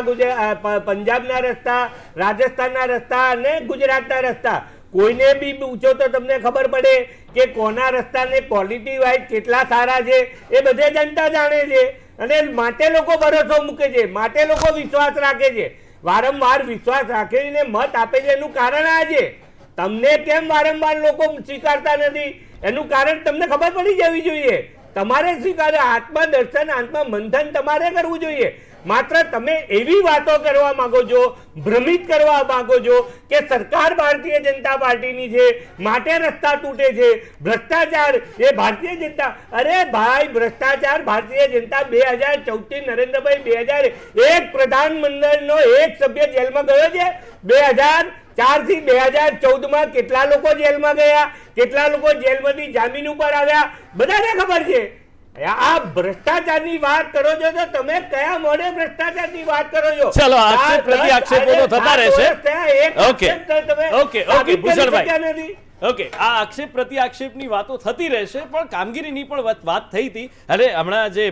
પંજાબના રસ્તા, રાજસ્થાનના રસ્તા અને ગુજરાતના રસ્તા, કોઈને બી પૂછો તો તમને ખબર પડે કે કોના રસ્તાને ક્વોલિટી વાઇઝ કેટલા સારા છે એ બધે જનતા જાણે છે. અને માટે લોકો ભરોસો મૂકે છે, માટે લોકો વિશ્વાસ રાખે છે, વારંવાર વિશ્વાસ રાખીને મત આપે છે. એનું કારણ આ છે. તમને કેમ વારંવાર લોકો સ્વીકારતા નથી એનું કારણ તમને ખબર પડી જવી જોઈએ. તમારે સ્વીકારે, આત્મદર્શન, આત્મમંથન તમારે કરવું જોઈએ. માત્ર તમે એવી વાતો કરવા માંગો છો, ભ્રમિત કરવા માંગો છો કે સરકાર ભારતીય જનતા પાર્ટીની છે માટે રસ્તા તૂટે છે, ભ્રષ્ટાચાર એ ભારતીય જનતા. અરે ભાઈ, ભ્રષ્ટાચાર ભારતીય જનતા 2014 થી નરેન્દ્રભાઈ 2001 પ્રધાનમંડળનો એક સભ્ય જેલમાં ગયો છે. 2004 થી 2014 કેટલા લોકો જેલમાં ગયા, કેટલા લોકો જેલમાંથી જામીન ઉપર આવ્યા, બધાને ખબર છે. આ ભ્રષ્ટાચારની વાત કરો છો તો તમે કયા મોડે ભ્રષ્ટાચારની વાત કરો છો? ચલો, આક્ષેપ પ્રતિ આક્ષેપો તો થતા રહેશે. ઓકે ભૂષણભાઈ, ઓકે, આ આક્ષેપ પ્રતિ આક્ષેપની વાતો થતી રહેશે, પણ કામગીરીની પણ વાત થઈ હતી. અને હમણાં જે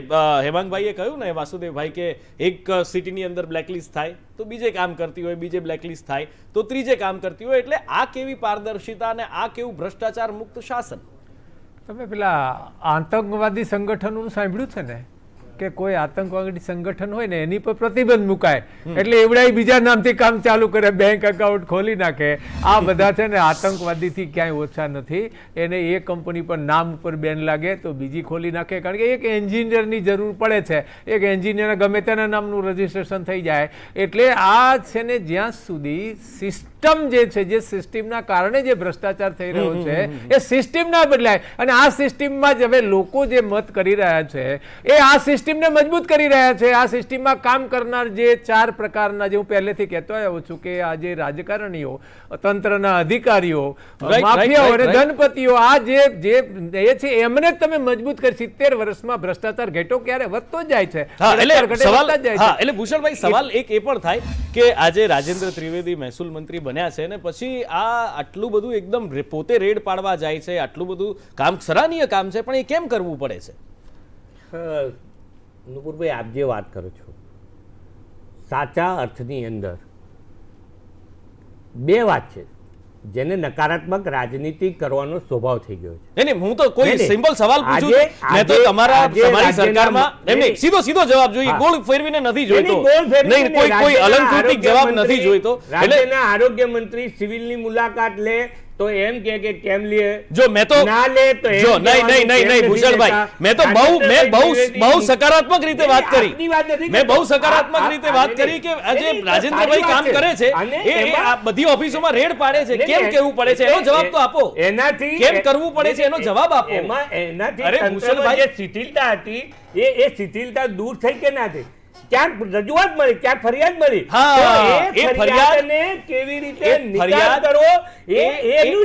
હેમાંગભાઈએ કહ્યું ને, વાસુદેવભાઈ, કે એક સિટીની અંદર બ્લેકલિસ્ટ થાય તો બીજે કામ કરતી હોય, બીજે બ્લેકલિસ્ટ થાય તો ત્રીજે કામ કરતી હોય. એટલે આ કેવી પારદર્શિતા અને આ કેવું ભ્રષ્ટાચાર મુક્ત શાસન? તમે પેલા આતંકવાદી સંગઠનોનું સાંભળ્યું છે ને, કે કોઈ આતંકવાદી સંગઠન હોય ને એની પર પ્રતિબંધ મુકાય એટલે એવડાય બીજા નામથી કામ ચાલુ કરે, બેંક એકાઉન્ટ ખોલી નાખે. આ બધા છે ને આતંકવાદીથી ક્યાંય ઓછા નથી. એને એ કંપની પર નામ ઉપર બેન લાગે તો બીજી ખોલી નાખે, કારણ કે એક એન્જિનિયરની જરૂર પડે છે. એક એન્જિનિયર ગમે તેના નામનું રજીસ્ટ્રેશન થઈ જાય. એટલે આ છે ને જ્યાં સુધી સિસ્ટમ જે છે, જે સિસ્ટમના કારણે જે ભ્રષ્ટાચાર થઈ રહ્યો છે એ સિસ્ટમ ના બદલાય. અને આ સિસ્ટમમાં જ હવે લોકો જે મત કરી રહ્યા છે એ આ સિસ્ટમને મજબૂત કરી રહ્યા છે. આ સિસ્ટમમાં કામ કરનાર જે 4 પ્રકારના, જે હું પહેલેથી કહેતો આવ્યો છું કે આ જે રાજકારણીઓ, તંત્રના અધિકારીઓ, માફિયાઓ અને ધનપતિઓ, આ જે એ છે એમને જ તમે મજબૂત કરી. 70 વર્ષમાં ભ્રષ્ટાચાર ઘટ્યો ક્યારે? વધતો જ જાય છે. એટલે ભૂષણભાઈ, સવાલ એક એ પણ થાય કે આજે રાજેન્દ્ર ત્રિવેદી મહેસૂલ મંત્રી બન્યા છે ને પછી આ આટલું બધું એકદમ પોતે રેડ પાડવા જાય છે, આટલું બધું કામ, સરાહનીય કામ છે, પણ એ કેમ કરવું પડે છે? નુપુરભાઈ, આપ જે વાત કરો છો, સાચા અર્થની અંદર 2 વાત છે જેને નકારાત્મક રાજનીતિ કરવાનો સ્વભાવ થઈ ગયો છે. નહીં, હું તો કોઈ સિમ્પલ સવાલ પૂછું છું. મેં તો તમારી સરકારમાં એમને સીધો જવાબ જોઈએ, ગોળ ફેરવીને નથી જોઈતો. નહીં, કોઈ અલંકૃતિક જવાબ નથી જોઈતો. રાજ્યના આરોગ્ય મંત્રી સિવિલની મુલાકાત લે તો એમ કે કેમ લે, જો મેં તો ના લે તો જો નહીં ભૂષણભાઈ, મેં તો બહુ સકારાત્મક રીતે વાત કરી. મેં બહુ સકારાત્મક રીતે વાત કરી કે આજે રાજેન્દ્રભાઈ કામ કરે છે, એ આ બધી ઓફિસોમાં રેડ પાડે છે. કેમ કેવું પડે છે એનો જવાબ તો આપો. એનાથી કેમ કરવું પડે છે એનો જવાબ આપો. એનાથી ભૂષણભાઈ જે શિથિલતા હતી એ શિથિલતા દૂર થઈ કે ના થઈ? ક્યાંક રજૂઆત મળી, ક્યાંક ફરિયાદ મળી. હા, તો એ એ ફરિયાદને કેવી રીતે નિકાલ કરવો એનું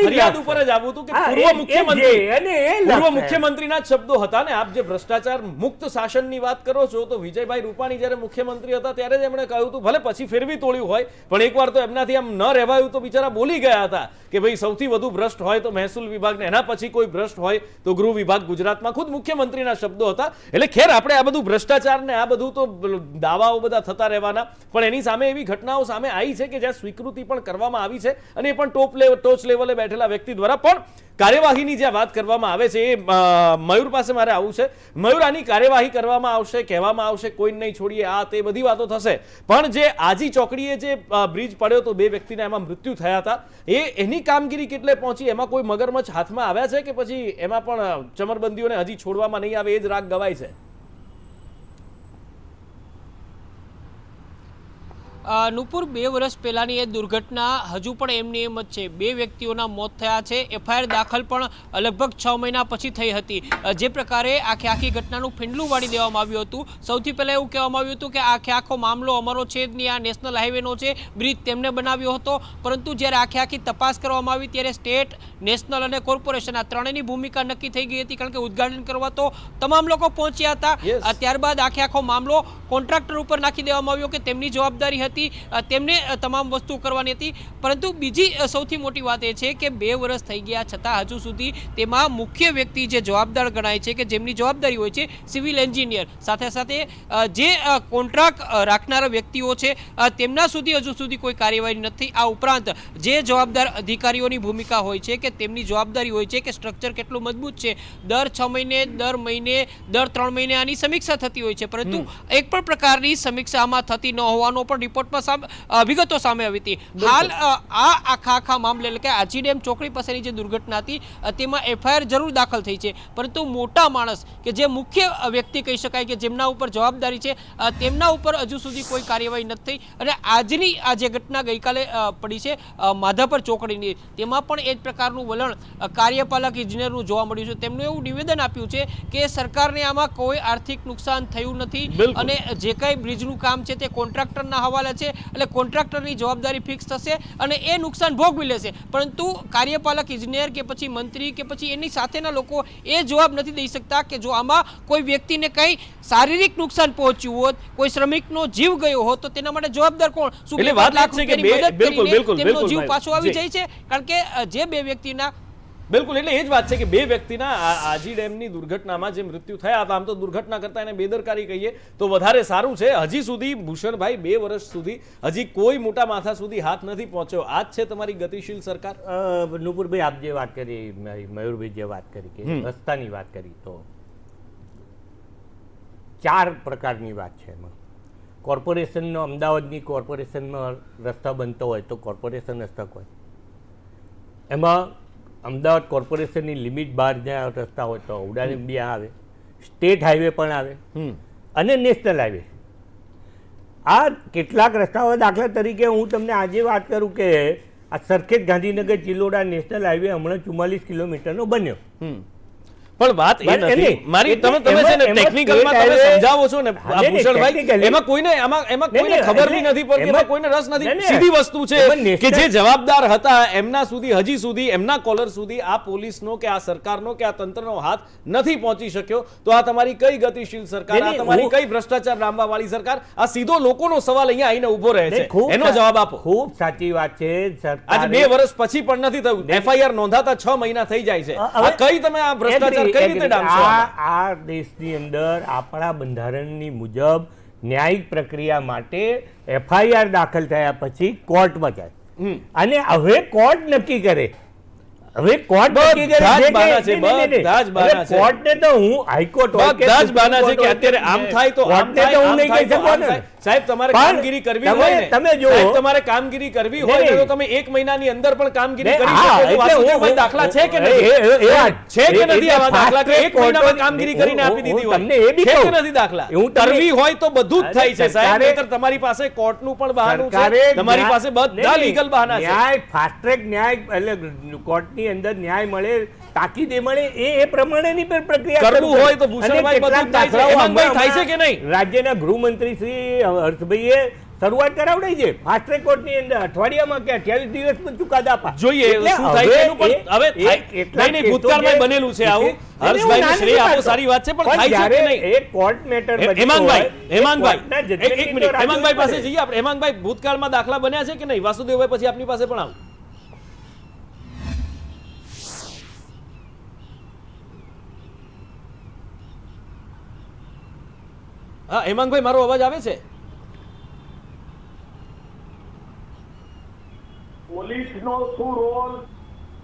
ફરિયાદ ઉપર જ આવું હતું કે પૂર્વ મુખ્યમંત્રીના જ શબ્દો હતા ને. આપ જે ભ્રષ્ટાચાર મુક્ત શાસનની વાત કરો છો, તો વિજયભાઈ રૂપાણી જ્યારે મુખ્યમંત્રી હતા ત્યારે જ એમણે કહ્યું હતું, ભલે પછી ફેરવી તોડ્યું હોય, પણ એકવાર તો એમનાથી આમ ન રહેવાયું તો બિચારા બોલી ગયા હતા કે ભાઈ સૌથી વધુ ભ્રષ્ટ હોય તો મહેસૂલ વિભાગ ને એના પછી કોઈ ભ્રષ્ટ હોય તો ગૃહ વિભાગ. ગુજરાતમાં ખુદ મુખ્યમંત્રીના શબ્દો હતા. એટલે ખેર આપણે આ બધું ભ્રષ્ટાચાર ને આ બધું તો દાવાઓ બધા થતા રહેવાના, પણ એની સામે એવી ઘટનાઓ સામે આવી છે કે જ્યાં સ્વીકૃતિ પણ કરવામાં આવી છે, અને એ પણ ટોચ લેવલે બેઠેલા વ્યક્તિ દ્વારા. પણ કાર્યવાહીની જે વાત કરવામાં આવે છે, એ મયુર પાસે મારે આવું છે. મયુર, આની કાર્યવાહી કરવામાં આવશે, કહેવામાં આવશે કોઈને નહીં છોડીએ, આ તે બધી વાતો થશે, પણ જે આજી ચોકડીએ જે બ્રિજ પડ્યો તો 2 વ્યક્તિના એમાં મૃત્યુ થયા હતા, એની કામગીરી કેટલે પહોંચી? એમાં કોઈ મગરમચ્છ હાથમાં આવ્યા છે કે પછી એમાં પણ ચમરબંધીઓને હજી છોડવામાં નહીં આવે એ જ રાગ ગવાય છે? નુપુર, 2 વર્ષ પહેલાની એ દુર્ઘટના હજુ પણ એમની એમ જ છે. 2 વ્યક્તિઓના મોત થયા છે. એફઆઈઆર દાખલ પણ લગભગ 6 મહિના પછી થઈ હતી. જે પ્રકારે આખી ઘટનાનું ફીંડલું વાળી દેવામાં આવ્યું હતું. સૌથી પહેલા એવું કહેવામાં આવ્યું હતું કે આખો મામલો અમારો છે જ નહીં, આ નેશનલ હાઈવેનો છે, બ્રિજ તેમને બનાવ્યો હતો. પરંતુ જ્યારે આખી તપાસ કરવામાં આવી ત્યારે સ્ટેટ, નેશનલ અને કોર્પોરેશન આ ત્રણેયની ભૂમિકા નક્કી થઈ ગઈ હતી, કારણ કે ઉદ્ઘાટન કરવા તો તમામ લોકો પહોંચ્યા હતા. ત્યારબાદ આખો મામલો કોન્ટ્રાક્ટર ઉપર નાખી દેવામાં આવ્યો કે તેમની જવાબદારી હતી, તેમને તમામ વસ્તુ કરવાની હતી. પરંતુ બીજી સૌથી મોટી વાત એ છે કે 2 વર્ષ થઈ ગયા છતાં હજુ સુધી તેમાં મુખ્ય વ્યક્તિ જે જવાબદાર ગણાય છે, કે જેમની જવાબદારી હોય છે સિવિલ એન્જિનિયર, સાથે સાથે જે કોન્ટ્રાક્ટ રાખનારા વ્યક્તિઓ છે તેમના સુધી હજુ સુધી કોઈ કાર્યવાહી નથી. આ ઉપરાંત જે જવાબદાર અધિકારીઓની ભૂમિકા હોય છે કે તેમની જવાબદારી હોય છે કે સ્ટ્રક્ચર કેટલું મજબૂત છે, દર 6 મહિને, દર મહિને, દર 3 મહિને આની સમીક્ષા થતી હોય છે, પરંતુ એક પણ પ્રકારની સમીક્ષા આમાં થતી ન હોવાનો પણ રિપોર્ટમાં વિગતો સામે આવી હતી. હાલ આ આખા મામલે, એટલે કે આજી ડેમ ચોકડી પાસેની જે દુર્ઘટના હતી તેમાં એફઆઈઆર જરૂર દાખલ થઈ છે, પરંતુ મોટા માણસ કે જે મુખ્ય વ્યક્તિ કહી શકાય કે જેમના ઉપર જવાબદારી છે તેમના ઉપર હજુ સુધી કોઈ કાર્યવાહી નથી થઈ. અને આજની આ જે ઘટના ગઈકાલે પડી છે માધાપર ચોકડીની, તેમાં પણ એ જ પ્રકારનું વલણ કાર્યપાલક ઇજનેરનું જોવા મળ્યું છે. તેમનું એવું નિવેદન આપ્યું છે કે સરકારને આમાં કોઈ આર્થિક નુકસાન થયું નથી, અને જે કાંઈ બ્રિજનું કામ છે તે કોન્ટ્રાક્ટરના હવાલે છે, એટલે કોન્ટ્રાક્ટરની જવાબદારી ફિક્સ થશે અને એ નુકસાન ભોગવી લેશે. પરંતુ કાર્યપાલક ઇજનેર કે પછી મંત્રી કે પછી એની સાથેના લોકો એ જવાબ નથી દઈ શકતા કે જો આમાં કોઈ વ્યક્તિને કંઈ શારીરિક નુકસાન પહોંચ્યું હોત, કોઈ શ્રમિકનો જીવ ગયો હોત, તો તેના માટે જવાબદાર કોણ? શું એટલે વાત છે કે તેમનો જીવ પાછો આવી જાય છે? કારણ કે જે 2 વ્યક્તિના બિલકુલ, એટલે એ જ વાત છે કે 2 વ્યક્તિના આજી ડેમની દુર્ઘટનામાં જે મૃત્યુ થયા હતા, આમ તો દુર્ઘટના કરતા એને બેદરકારી કહીએ તો વધારે સારું છે. હજી સુધી ભૂષણભાઈ 2 વર્ષ સુધી હજી કોઈ મોટા માથા સુધી હાથ નથી પહોંચ્યો. આ જ છે તમારી ગતિશીલ સરકાર? નુપુરભાઈ, આપ જે વાત કરી, મયુરભાઈ જે વાત કરી કે રસ્તાની વાત કરી, તો 4 પ્રકારની વાત છે એમાં. કોર્પોરેશનનો, અમદાવાદની કોર્પોરેશનમાં રસ્તા બનતો હોય તો કોર્પોરેશન હસ્તક હોય. એમાં અમદાવાદ કોર્પોરેશનની લિમિટ બહાર જ્યાં રસ્તા હોય તો ઉડાન બી આવે, સ્ટેટ હાઈવે પણ આવે અને નેશનલ હાઈવે. આ કેટલાક રસ્તાઓ, દાખલા તરીકે હું તમને આજે વાત કરું કે આ સરખેજ ગાંધીનગર ચિલોડા નેશનલ હાઈવે હમણાં 44 કિલોમીટરનો બન્યો. પણ વાત એ નથી મારી, તમે છે ને ટેકનિકલમાં તમે સમજાવો છો ને ભૂષણભાઈ, એમાં કોઈને ખબર બી નથી પડતી, એમાં કોઈને રસ નથી. સીધી વસ્તુ છે કે જે જવાબદાર હતા એમના સુધી હજી સુધી, એમના કોલર સુધી આ પોલીસનો કે આ સરકારનો કે આ તંત્રનો હાથ નથી પહોંચી શક્યો. તો આ તમારી કઈ ગતિશીલ સરકાર, આ તમારી કઈ ભ્રષ્ટાચાર લાંબા વાળી સરકાર? આ સીધો લોકોનો સવાલ અહીંયા આવીને ઉભો રહે છે, એનો જવાબ આપો. ખૂબ સાચી વાત છે. આજે 2 વર્ષ પછી પણ નથી થયું. એફઆઈઆર નોંધાતા 6 મહિના થઈ જાય છે. આ કઈ તમે આ ભ્રષ્ટાચાર આ દેશની અંદર આપણા બંધારણની મુજબ ન્યાયિક પ્રક્રિયા માટે એફઆઈઆર દાખલ થયા પછી કોર્ટમાં જાય અને હવે કોર્ટ નક્કી કરે. હવે કોર્ટ નક્કી કરે. કોર્ટને તો હું હાઈકોર્ટ બધા જ બાના છે કે અત્યારે આમ થાય તો આમ થાય, હું નહીં કહી શકું. સાહેબ, તમારે કામગીરી કરવી હોય ને, તમે જો તમારે કામગીરી કરવી હોય તો તમે 1 મહિનાની અંદર પણ કામગીરી કરી શકો. વાસુદેવભાઈ, દાખલા છે કે નથી? છે કે નથી આવા દાખલા કે 1 મહિનામાં કામગીરી કરીને આપી દીધી હોય? તમને એ બી છે કે નથી દાખલા? કરવી હોય તો બધું જ થાય છે સાહેબ. નહીંતર તમારી પાસે કોર્ટનું પણ બહાનું છે, તમારી પાસે બધા લીગલ બહાના છે. ન્યાય, ફાસ્ટ ટ્રેક ન્યાય, એટલે કોર્ટની અંદર ન્યાય મળે તાકીદે મળે એ પ્રમાણેની પણ પ્રક્રિયા કરવું શરૂ કરે. હોય તો ભૂષણભાઈ અને કેટલાક બધું થાય છે. દાખલાઓ હેમાંગભાઈ હમણાં થાય છે કે નહીં? રાજ્યના ગૃહમંત્રી શ્રી હર્ષભાઈએ શરૂઆત કરાવડાઈ છે ફાસ્ટ ટ્રેક કોર્ટની અંદર અઠવાડિયામાં કે 28 દિવસમાં ચુકાદા આપા. જોઈએ એટલે શું થાય છે એનું પણ હવે એ થાય. કેટલાક નહીં, કેસો ભૂતકાળમાં જે- બનેલું છે આવું. નહીં, હર્ષભાઈને હું ના શ્રેય આપો, નથી સારી વાત છે, પણ થાય છે જ્યારે કે નહીં? એ કોર્ટ મેટર બનતો હેમાંગભાઈ હોય, એ હેમાંગભાઈ કોર્ટના એક judgment મિનિટ તો રાજ્ય હેમાંગભાઈ પાસે પડે. જઈએ આપણે. હેમાંગભાઈ, ભૂતકાળમાં દાખલા બન્યા છે કે નહીં? વાસુદેવભાઈ પછી આપની પાસે પણ આવું. હા હેમાંગભાઈ, મારો અવાજ આવે છે? પોલીસનો શું રોલ,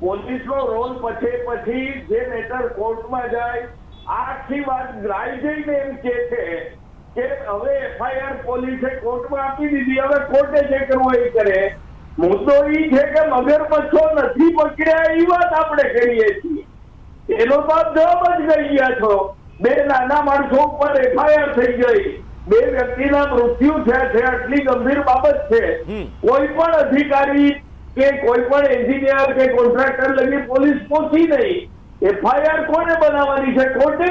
પોલીસનો રોલ પછી જે મેટર કોર્ટમાં જાય, આ આખી વાત ગ્રાહી જઈને એમ કે છે કે હવે એફઆઈઆર પોલીસે કોર્ટમાં આપી દીધી, હવે કોર્ટે જે કરવું એ કરે. મુદ્દો એ છે કે મગરમચ્છો નથી પકડ્યા એ વાત આપણે કરીએ છીએ. એનો તો આપ જવાબ જ કરી ગયા છો. 2 નાના માણસો ઉપર એફઆઈઆર થઈ ગઈ, 2 વ્યક્તિના મૃત્યુ થયા છે, આટલી ગંભીર બાબત છે. કોઈ પણ અધિકારી કે કોઈ પણ એન્જિનિયર કે કોન્ટ્રાક્ટર લગી પોલીસ પહોંચી નહીં. એફઆઈઆર કોને બનાવવાની છે? કોર્ટે.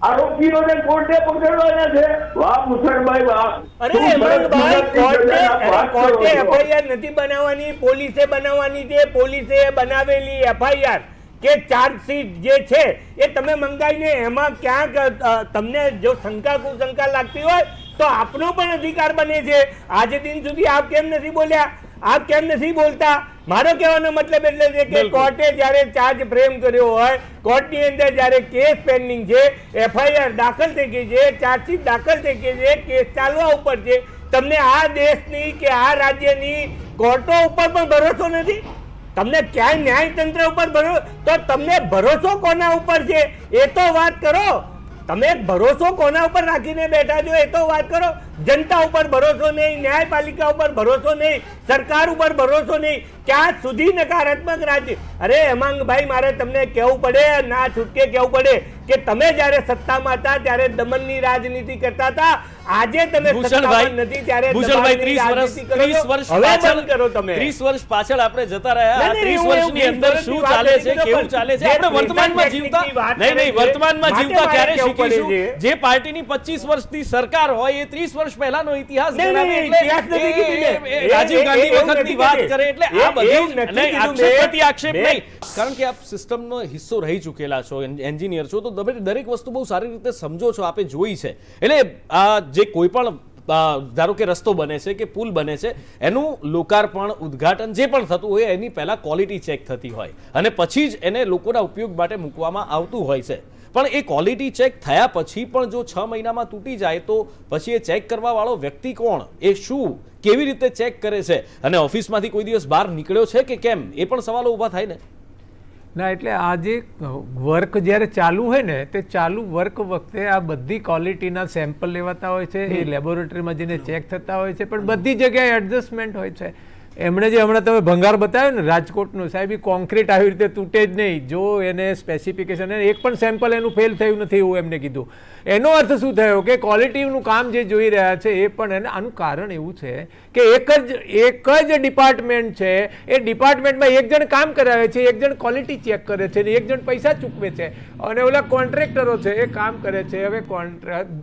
આરોપીઓને કોર્ટે પકડવાના છે. વાહ મુસળભાઈ વાહ. અરે શું સરસ હેમંતભાઈ, મજાની સજાના વાત કરો કોર્ટે છો. એફઆઈઆર નથી બનાવવાની, પોલીસે બનાવવાની છે. પોલીસે બનાવેલી એફઆઈઆર કે ચાર્જશીટ જે છે એ તમે મંગાવીને એમાં ક્યાંક તમને જો શંકા કુશંકા લાગતી હોય તો આપનો પણ અધિકાર બને છે. આજે દિન સુધી આપ કેમ નથી બોલ્યા? આપ કેમ નથી બોલતા? મારો કહેવાનો મતલબ એટલે છે કે કોર્ટે જ્યારે ચાર્જ ફ્રેમ કર્યો હોય, કોર્ટની અંદર જ્યારે કેસ પેન્ડિંગ છે, એફઆઈઆર દાખલ થઈ ગઈ છે, ચાર્જશીટ દાખલ થઈ ગઈ છે, કેસ ચાલવા ઉપર છે, તમને આ દેશની કે આ રાજ્યની કોર્ટો ઉપર પણ ભરોસો નથી? તમને ક્યાંય ન્યાયતંત્ર ઉપર ભરોસો? તો તમને ભરોસો કોના ઉપર છે એ તો વાત કરો. તમે ભરોસો કોના ઉપર રાખીને બેઠા છો એ તો વાત કરો. જનતા ઉપર ભરોસો નહીં, ન્યાયપાલિકા ઉપર ભરોસો નહીં, સરકાર ઉપર ભરોસો નહીં, ક્યાં સુધી નકારાત્મક રાજ્ય. અરે હેમાંગભાઈ, મારે તમને કહેવું પડે, ના છૂટકે કહેવું પડે કે તમે જ્યારે સત્તામાં હતા ત્યારે દમનની રાજનીતિ કરતા હતા. આજે તમે સત્તામાં નથી ત્યારે ભૂષણભાઈ, દમનની 30 રાજનીતિ કરો છો. વર્ષ હવે પાછળ બંધ કરો તમે. 30 વર્ષ પાછળ આપણે જતા રહ્યા. નહીં, નહીં, 30 હું વર્ષની એવું અંદર 20 શું વર્ષની ચાલે વાત છે, નથી કેવું કરતો. ચાલે છે, જે આપણે વર્તમાનમાં જીવતા ટેકનિકની વાત નહીં કરે નહીં છે, વર્તમાનમાં માટે જીવતા મારે ક્યારે કહેવું પડે શીખીશું? છે. જે પાર્ટીની 25 વર્ષની સરકાર હોય એ 30 વર્ષ પહેલાનો ઇતિહાસ નહીં, ગણાવે. નહીં, એટલે ઇતિહાસ નથી કીધું મેં. એ રાજીવ ગાંધી એવું વખતની નથી વાત કીધું. કરે એટલે આ એવું બધી નથી નહીં, કીધું આક્ષેપ મેં. પ્રતિ આક્ષેપ મેં- નહીં. કારણ કે આપ સિસ્ટમનો હિસ્સો રહી ચૂકેલા છો, એન્જિનિયર છો, તો તમે દરેક વસ્તુ બહુ સારી રીતે સમજો છો, આપે જોઈ છે. એટલે આ જે કોઈ પણ ધારો કે રસ્તો બને છે કે પુલ બને છે, એનું લોકાર્પણ, ઉદ્ઘાટન જે પણ થતું હોય એની પહેલા ક્વોલિટી ચેક થતી હોય અને પછી જ એને લોકોના ઉપયોગ માટે મૂકવામાં આવતું હોય છે. પણ એ ક્વોલિટી ચેક થયા પછી પણ જો 6 મહિનામાં તૂટી જાય તો પછી એ ચેક કરવા વાળો વ્યક્તિ કોણ, એ શું, કેવી રીતે ચેક કરે છે, અને ઓફિસમાંથી કોઈ દિવસ બહાર નીકળ્યો છે કે કેમ, એ પણ સવાલો ઊભા થાય ને. ના, એટલે આ જે વર્ક જ્યારે ચાલુ હોય ને તે ચાલુ વર્ક વખતે આ બધી ક્વોલિટીના સેમ્પલ લેવાતા હોય છે, એ લેબોરેટરીમાં જઈને ચેક થતા હોય છે, પણ બધી જગ્યાએ એડજસ્ટમેન્ટ હોય છે. એમણે જે હમણાં તમે ભંગાર બતાવ્યો ને રાજકોટનું, સાહેબ એ કોન્ક્રીટ આવી રીતે તૂટે જ નહીં જો એને સ્પેસિફિકેશન, એક પણ સેમ્પલ એનું ફેલ થયું નથી એવું એમને કીધું. એનો અર્થ શું થયો કે ક્વોલિટીનું કામ જે જોઈ રહ્યા છે એ પણ એને આનું કારણ એવું છે કે એક જ ડિપાર્ટમેન્ટ છે, એ ડિપાર્ટમેન્ટમાં એક જણ કામ કરાવે છે, એક જણ ક્વોલિટી ચેક કરે છે, એક જણ પૈસા ચૂકવે છે, અને ઓલા કોન્ટ્રાક્ટરો છે એ કામ કરે છે. હવે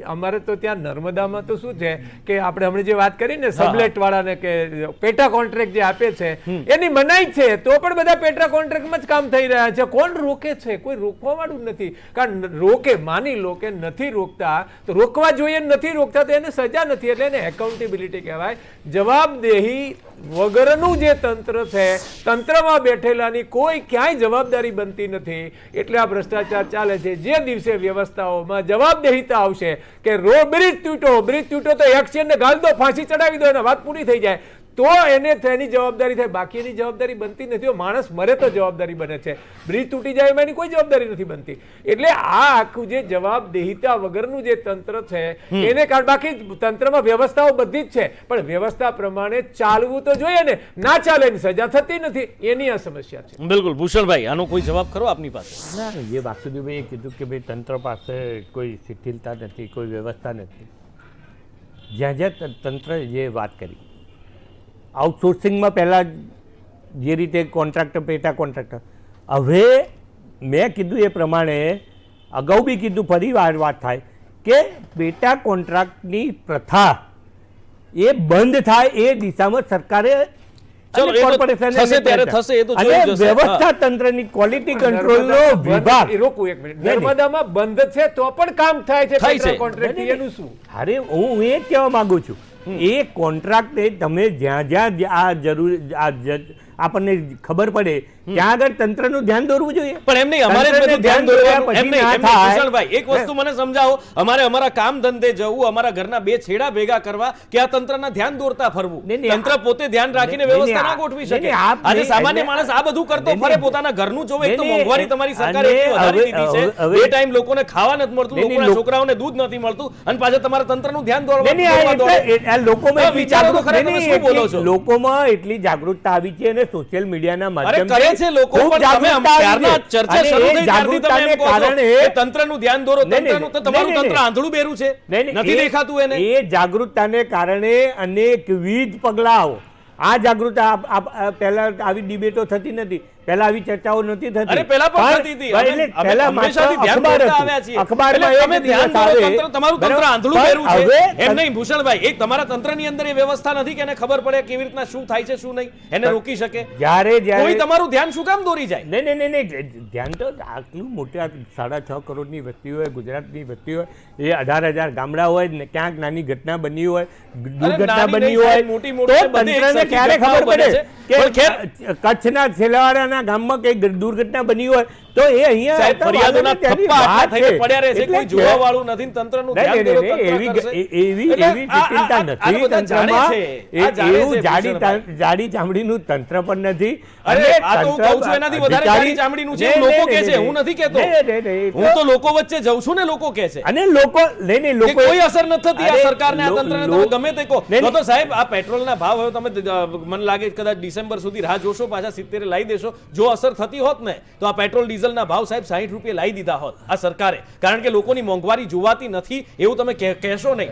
અમારે તો ત્યાં નર્મદામાં તો શું છે કે આપણે હમણાં જે વાત કરી ને સબલેટ વાળાને કે પેટા કોન્ટ્રાક્ટ જે આપે છે એની મનાઈ છે, તો પણ બધા પેટા કોન્ટ્રાક્ટમાં જ કામ થઈ રહ્યા છે. કોણ રોકે છે? કોઈ રોકવા વાળું નથી. કારણ રોકે, માની લો કે નથી રોકતા તો રોકવા જોઈએ, નથી રોકતા તો એને સજા નથી, એટલે એને એકાઉન્ટેબિલિટી કહેવાય. જવાબદેહી વગરનું જે તંત્ર છે, તંત્રમાં બેઠેલાની કોઈ ક્યાંય જવાબદારી બનતી નથી, એટલે આ ભ્રષ્ટાચાર ચાલે છે. જે દિવસે વ્યવસ્થાઓમાં જવાબદેહીતા આવશે કે બ્રિજ તૂટો તો એક્શનને ગાળ દો, ફાંસી ચડાવી દો, અને વાત પૂરી થઈ જાય, તો એને તેની જવાબદારી થાય. બાકી એની જવાબદારી બનતી નથી. માણસ મરે તો જવાબદારી બને છે, બ્રિજ તૂટી જાય એમાં એની કોઈ જવાબદારી નથી બનતી. એટલે આ આખું જે જવાબદેહીતા વગરનું જે તંત્ર છે એને કારણ, બાકી તંત્રમાં વ્યવસ્થાઓ બધી જ છે, પણ વ્યવસ્થા પ્રમાણે ચાલવું તો જોઈએ ને, ના ચાલે એની સજા થતી નથી, એની આ સમસ્યા છે. બિલકુલ. ભૂષણભાઈ, આનો કોઈ જવાબ ખરો આપની પાસે? ના, જે વાસુદેવભાઈએ કીધું કે ભાઈ તંત્ર પાસે કોઈ શિથિલતા નથી, કોઈ વ્યવસ્થા નથી. જ્યાં જ્યાં તંત્ર જે વાત કરી, આઉટસોર્સિંગમાં પહેલાં જે રીતે કોન્ટ્રાક્ટર, પેટા કોન્ટ્રાક્ટર, હવે મેં કીધું એ પ્રમાણે અગાઉ બી કીધું, ફરી વાર વાત થાય કે પેટા કોન્ટ્રાક્ટની પ્રથા એ બંધ થાય એ દિશામાં સરકારે ચલો, અને એ તો કોર્પોરેશને થશે ત્યારે થશે, એ તો જોઈ અને જશે. વ્યવસ્થા તંત્રની ક્વોલિટી કંટ્રોલનો વિભાગ. રોકું એક મિનિટ, નર્મદામાં બંધ છે તો પણ કામ થાય છે થાય છે. કોન્ટ્રાક્ટ, એનું શું? અરે હું એ જ કહેવા માંગુ છું, એ કોન્ટ્રાક્ટ તમે જ્યાં જ્યાં આપણને ખબર પડે ત્યાં આગળ તંત્રનું ધ્યાન દોરવું જોઈએ. પણ એમ નહીં, અમારે જ તંત્રને બધું ધ્યાન દોરવાનું. પછી એમ નહીં, ના એમ નહીં, થાય. કુશળભાઈ, એક વસ્તુ મને સમજાવો. અમારે અમારા કામ ધંધે જવું, અમારા ઘરના બે છેડા ભેગા કરવા, કે આ તંત્રના ધ્યાન દોરતા ફરવું? નહીં, નહીં, તંત્ર પોતે ધ્યાન રાખીને નહીં, વ્યવસ્થા નહીં, ના ગોઠવી નહીં, શકે. નહીં, આપ આજે નહીં, સામાન્ય એટલે- માણસ આ બધું કરતો નહીં, ફરે, નહીં, પોતાના ઘરનું જોવે. એક તો નહીં, નહીં, મોંઘવારી તમારી સરકારે અને એટલી વધારી દીધી છે, હવે- બે ટાઈમ લોકોને ખાવા નથી મળતું, નહીં, નહીં, લોકોના લોકો- છોકરાઓને દૂધ નથી મળતું, અને પાછા તમારા તંત્રનું ધ્યાન નહીં, નહીં, આ દોરવા એટલે- આ લોકોમાં તો એટલી વિચારો તો ખરા, જાગૃત- તમે નહીં, શું બોલો એટલી- છો? લોકોમાં એટલી જાગૃતતા આવી છે અને સોશિયલ મીડિયાના અરે માધ્યમથી કરે છે લોકો, ખૂબ પણ તમે જાગૃતતા આવી ત્યારના છે. ચર્ચા અને શરૂ એ થઈ ત્યારથી તમે એમ જાગૃતતાને કહો છો કારણે કે તંત્રનું ધ્યાન દોરો, નહીં, નહીં, તંત્રનું, તો તમારું નહીં, નહીં, તંત્ર આંધળું બેરું છે, નહીં, નહીં, નથી એ- દેખાતું એને. એ જાગૃતતાને કારણે અનેકવિધ પગલાઓ, આ જાગૃતતા પહેલા આવી ડિબેટો થતી નથી, પહેલા આવી ચર્ચાઓ નહોતી થતી. અરે પહેલા પણ થતી હતી. અમે- એટલે અમે પહેલા હંમેશાથી માત્ર ધ્યાન અખબાર દોરતા હતું. આવ્યા છીએ. અખબારમાં એટલે એક તમે દિવસ ધ્યાન દોરો, આવે. તંત્ર, તમારું તંત્ર બરાબર? આંધળું પણ બેરું છે. હવે એમ નહીં ભૂષણભાઈ, એક તમારા તંત્રની અંદર એ વ્યવસ્થા નથી કે એને ખબર પડે કેવી રીતના શું થાય છે શું નહીં, એને રોકી શકે. જ્યારે કોઈ તમારું ધ્યાન શું કામ દોરી જાય? નહીં નહીં નહીં નહીં, ધ્યાન તો આટલું મોટા 6.5 કરોડની વસ્તી હોય, ગુજરાતની વસ્તી હોય, એ 18,000 ગામડા હોય ને ક્યાંક નાની ઘટના બની હોય, દુર્ઘટના નાની બની નહીં હોય, સાહેબ, મોટી મોટી તો બધી એક તંત્રને સરખી ક્યારે ખબર ઘટનાઓ બને પડે છે. પણ ખેર, કે કચ્છના છેવાડાના ગામમાં કઈ દુર્ઘટના બની હોય તો એ અહીંયા સાહેબ, આવતા ફરિયાદોના વાદળની થપ્પા આટલા વાત થઈને છે. પડ્યા રહે છે, એટલે કોઈ જોવા વાળું નથી, ને તંત્રનું ધ્યાન દોરો, તંત્ર એવી કરશે. એવી એટલે એવી આ જટિલતા બધા નથી જાણે તંત્રમાં. છે, આ જાણે એવું છે ભૂષણભાઈ. જાડી ચામડીનું તંત્ર પણ નથી. અરે અને આ તો હું કહું છું એનાથી વધારે જાડી ચામડીનું છે, એવું લોકો કહે છે, હું નથી કહેતો. હું તો લોકો વચ્ચે જઉં છું ને લોકો કહે છે અને લોકો નહીં નહીં કે લોકો કોઈ અસર નથી થતી આ અરે, સરકારને, આ તંત્રને. તમે ગમે તે કહો. નહીં, તો સાહેબ, આ પેટ્રોલના ભાવ હવે તમે મને લાગે કદાચ ડિસેમ્બર સુધી રાહ જોશો, પાછા 70 લાવી દેશો. જો અસર થતી હોત ને તો આ પેટ્રોલ ડીઝલના ભાવ સાહેબ 60 રૂપિયા લાવી દીધા હોત આ સરકારે. કારણ કે લોકોની મોંઘવારી જોવાતી નથી એવું તમે કહેશો નહીં.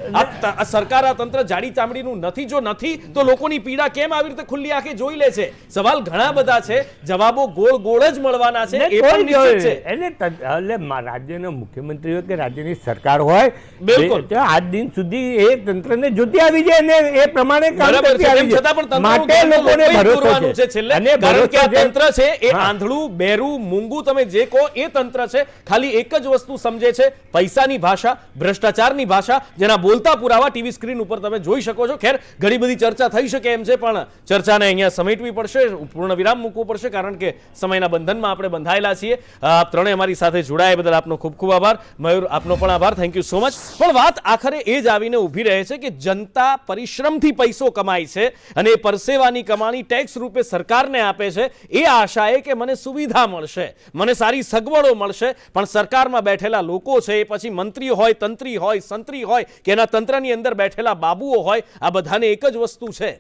આ સરકાર, આ તંત્ર જાડી ચામડીનું નથી. જો નથી તો લોકોની પીડા કેમ આવી રીતે ખુલ્લી આંખે જોઈ લે છે? સવાલ ઘણા બધા છે, જવાબો ગોળ ગોળ જ મળવાના છે, એ પણ નિશ્ચિત છે. એટલે રાજ્યના મુખ્યમંત્રી હોય કે રાજ્યની સરકાર હોય, બિલકુલ. તો આજ દિન સુધી એ તંત્રને જોતી આવી છે અને એ પ્રમાણે કામ બરાબર કરતી છે, આવી તેમ છે. છતાં પણ તંત્રનું માટે ધ્યાન તો લોકોને લોકોએ જ ભરોસો દોરવાનું છે છે છેલ્લે. અને કારણ કે આ ભરોસો છે. તંત્ર છે એ હા. આંધળું, બેરું, મૂંગું, તમે જે કહો એ તંત્ર છે. ખાલી એક જ વસ્તુ સમજે છે, પૈસાની ભાષા, ભ્રષ્ટાચારની ભાષા, જેના બોલતા પુરાવા ટીવી સ્ક્રીન ઉપર તમે જોઈ શકો છો. ખેર, ઘણી બધી ચર્ચા થઈ શકે એમ છે, પણ ચર્ચાને અહીંયા સમેટવી પડશે, પૂર્ણ વિરામ મૂકવું પડશે, કારણ કે સમયના બંધનમાં આપણે બંધાયેલા છીએ. આપ ત્રણેય અમારી સાથે જોડાયા બદલ આપનો ખૂબ ખૂબ આભાર. મયુર, આપનો પણ આભાર, થેન્ક યુ સો મચ. પણ વાત આખરે એ જ આવીને ઊભી રહે છે કે જનતા પરિશ્રમથી પૈસો કમાય છે અને એ પરસેવાની કમાણી ટેક્સ રૂપે સરકારને આપે છે, એ આશાએ કે મને સુવિધા મળશે, મને સારી સગવડો મળશે. પણ સરકારમાં બેઠેલા લોકો છે, એ પછી મંત્રી હોય, તંત્રી હોય, સંત્રી હોય કે એના તંત્રની અંદર બેઠેલા બાબુઓ હોય, આ બધાને એક જ વસ્તુ છે,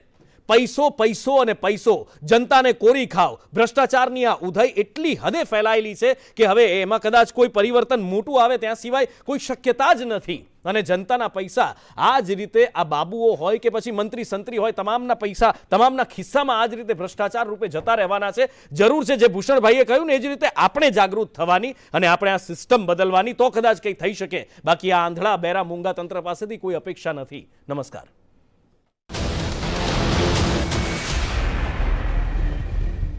પૈસો, પૈસો અને પૈસો. જનતાને કોરી ખાવ. ભ્રષ્ટાચારની આ ઉધઈ એટલી હદે ફેલાયેલી છે કે હવે એમાં કદાચ કોઈ પરિવર્તન મોટું આવે ત્યાં સિવાય કોઈ શક્યતા જ નથી. અને જનતાના પૈસા આ જ રીતે આ બાબુઓ હોય કે પછી મંત્રી સંત્રી હોય, તમામના પૈસા તમામના ખિસ્સામાં આ જ રીતે ભ્રષ્ટાચાર રૂપે જતા રહેવાના છે. જરૂર છે, જે ભૂષણભાઈએ કહ્યું ને, એ જ રીતે આપણે જાગૃત થવાની અને આપણે આ સિસ્ટમ બદલવાની, તો કદાચ કંઈ થઈ શકે. બાકી આ આંધળા, બેરા, મૂંગા તંત્ર પાસેથી કોઈ અપેક્ષા નથી. નમસ્કાર.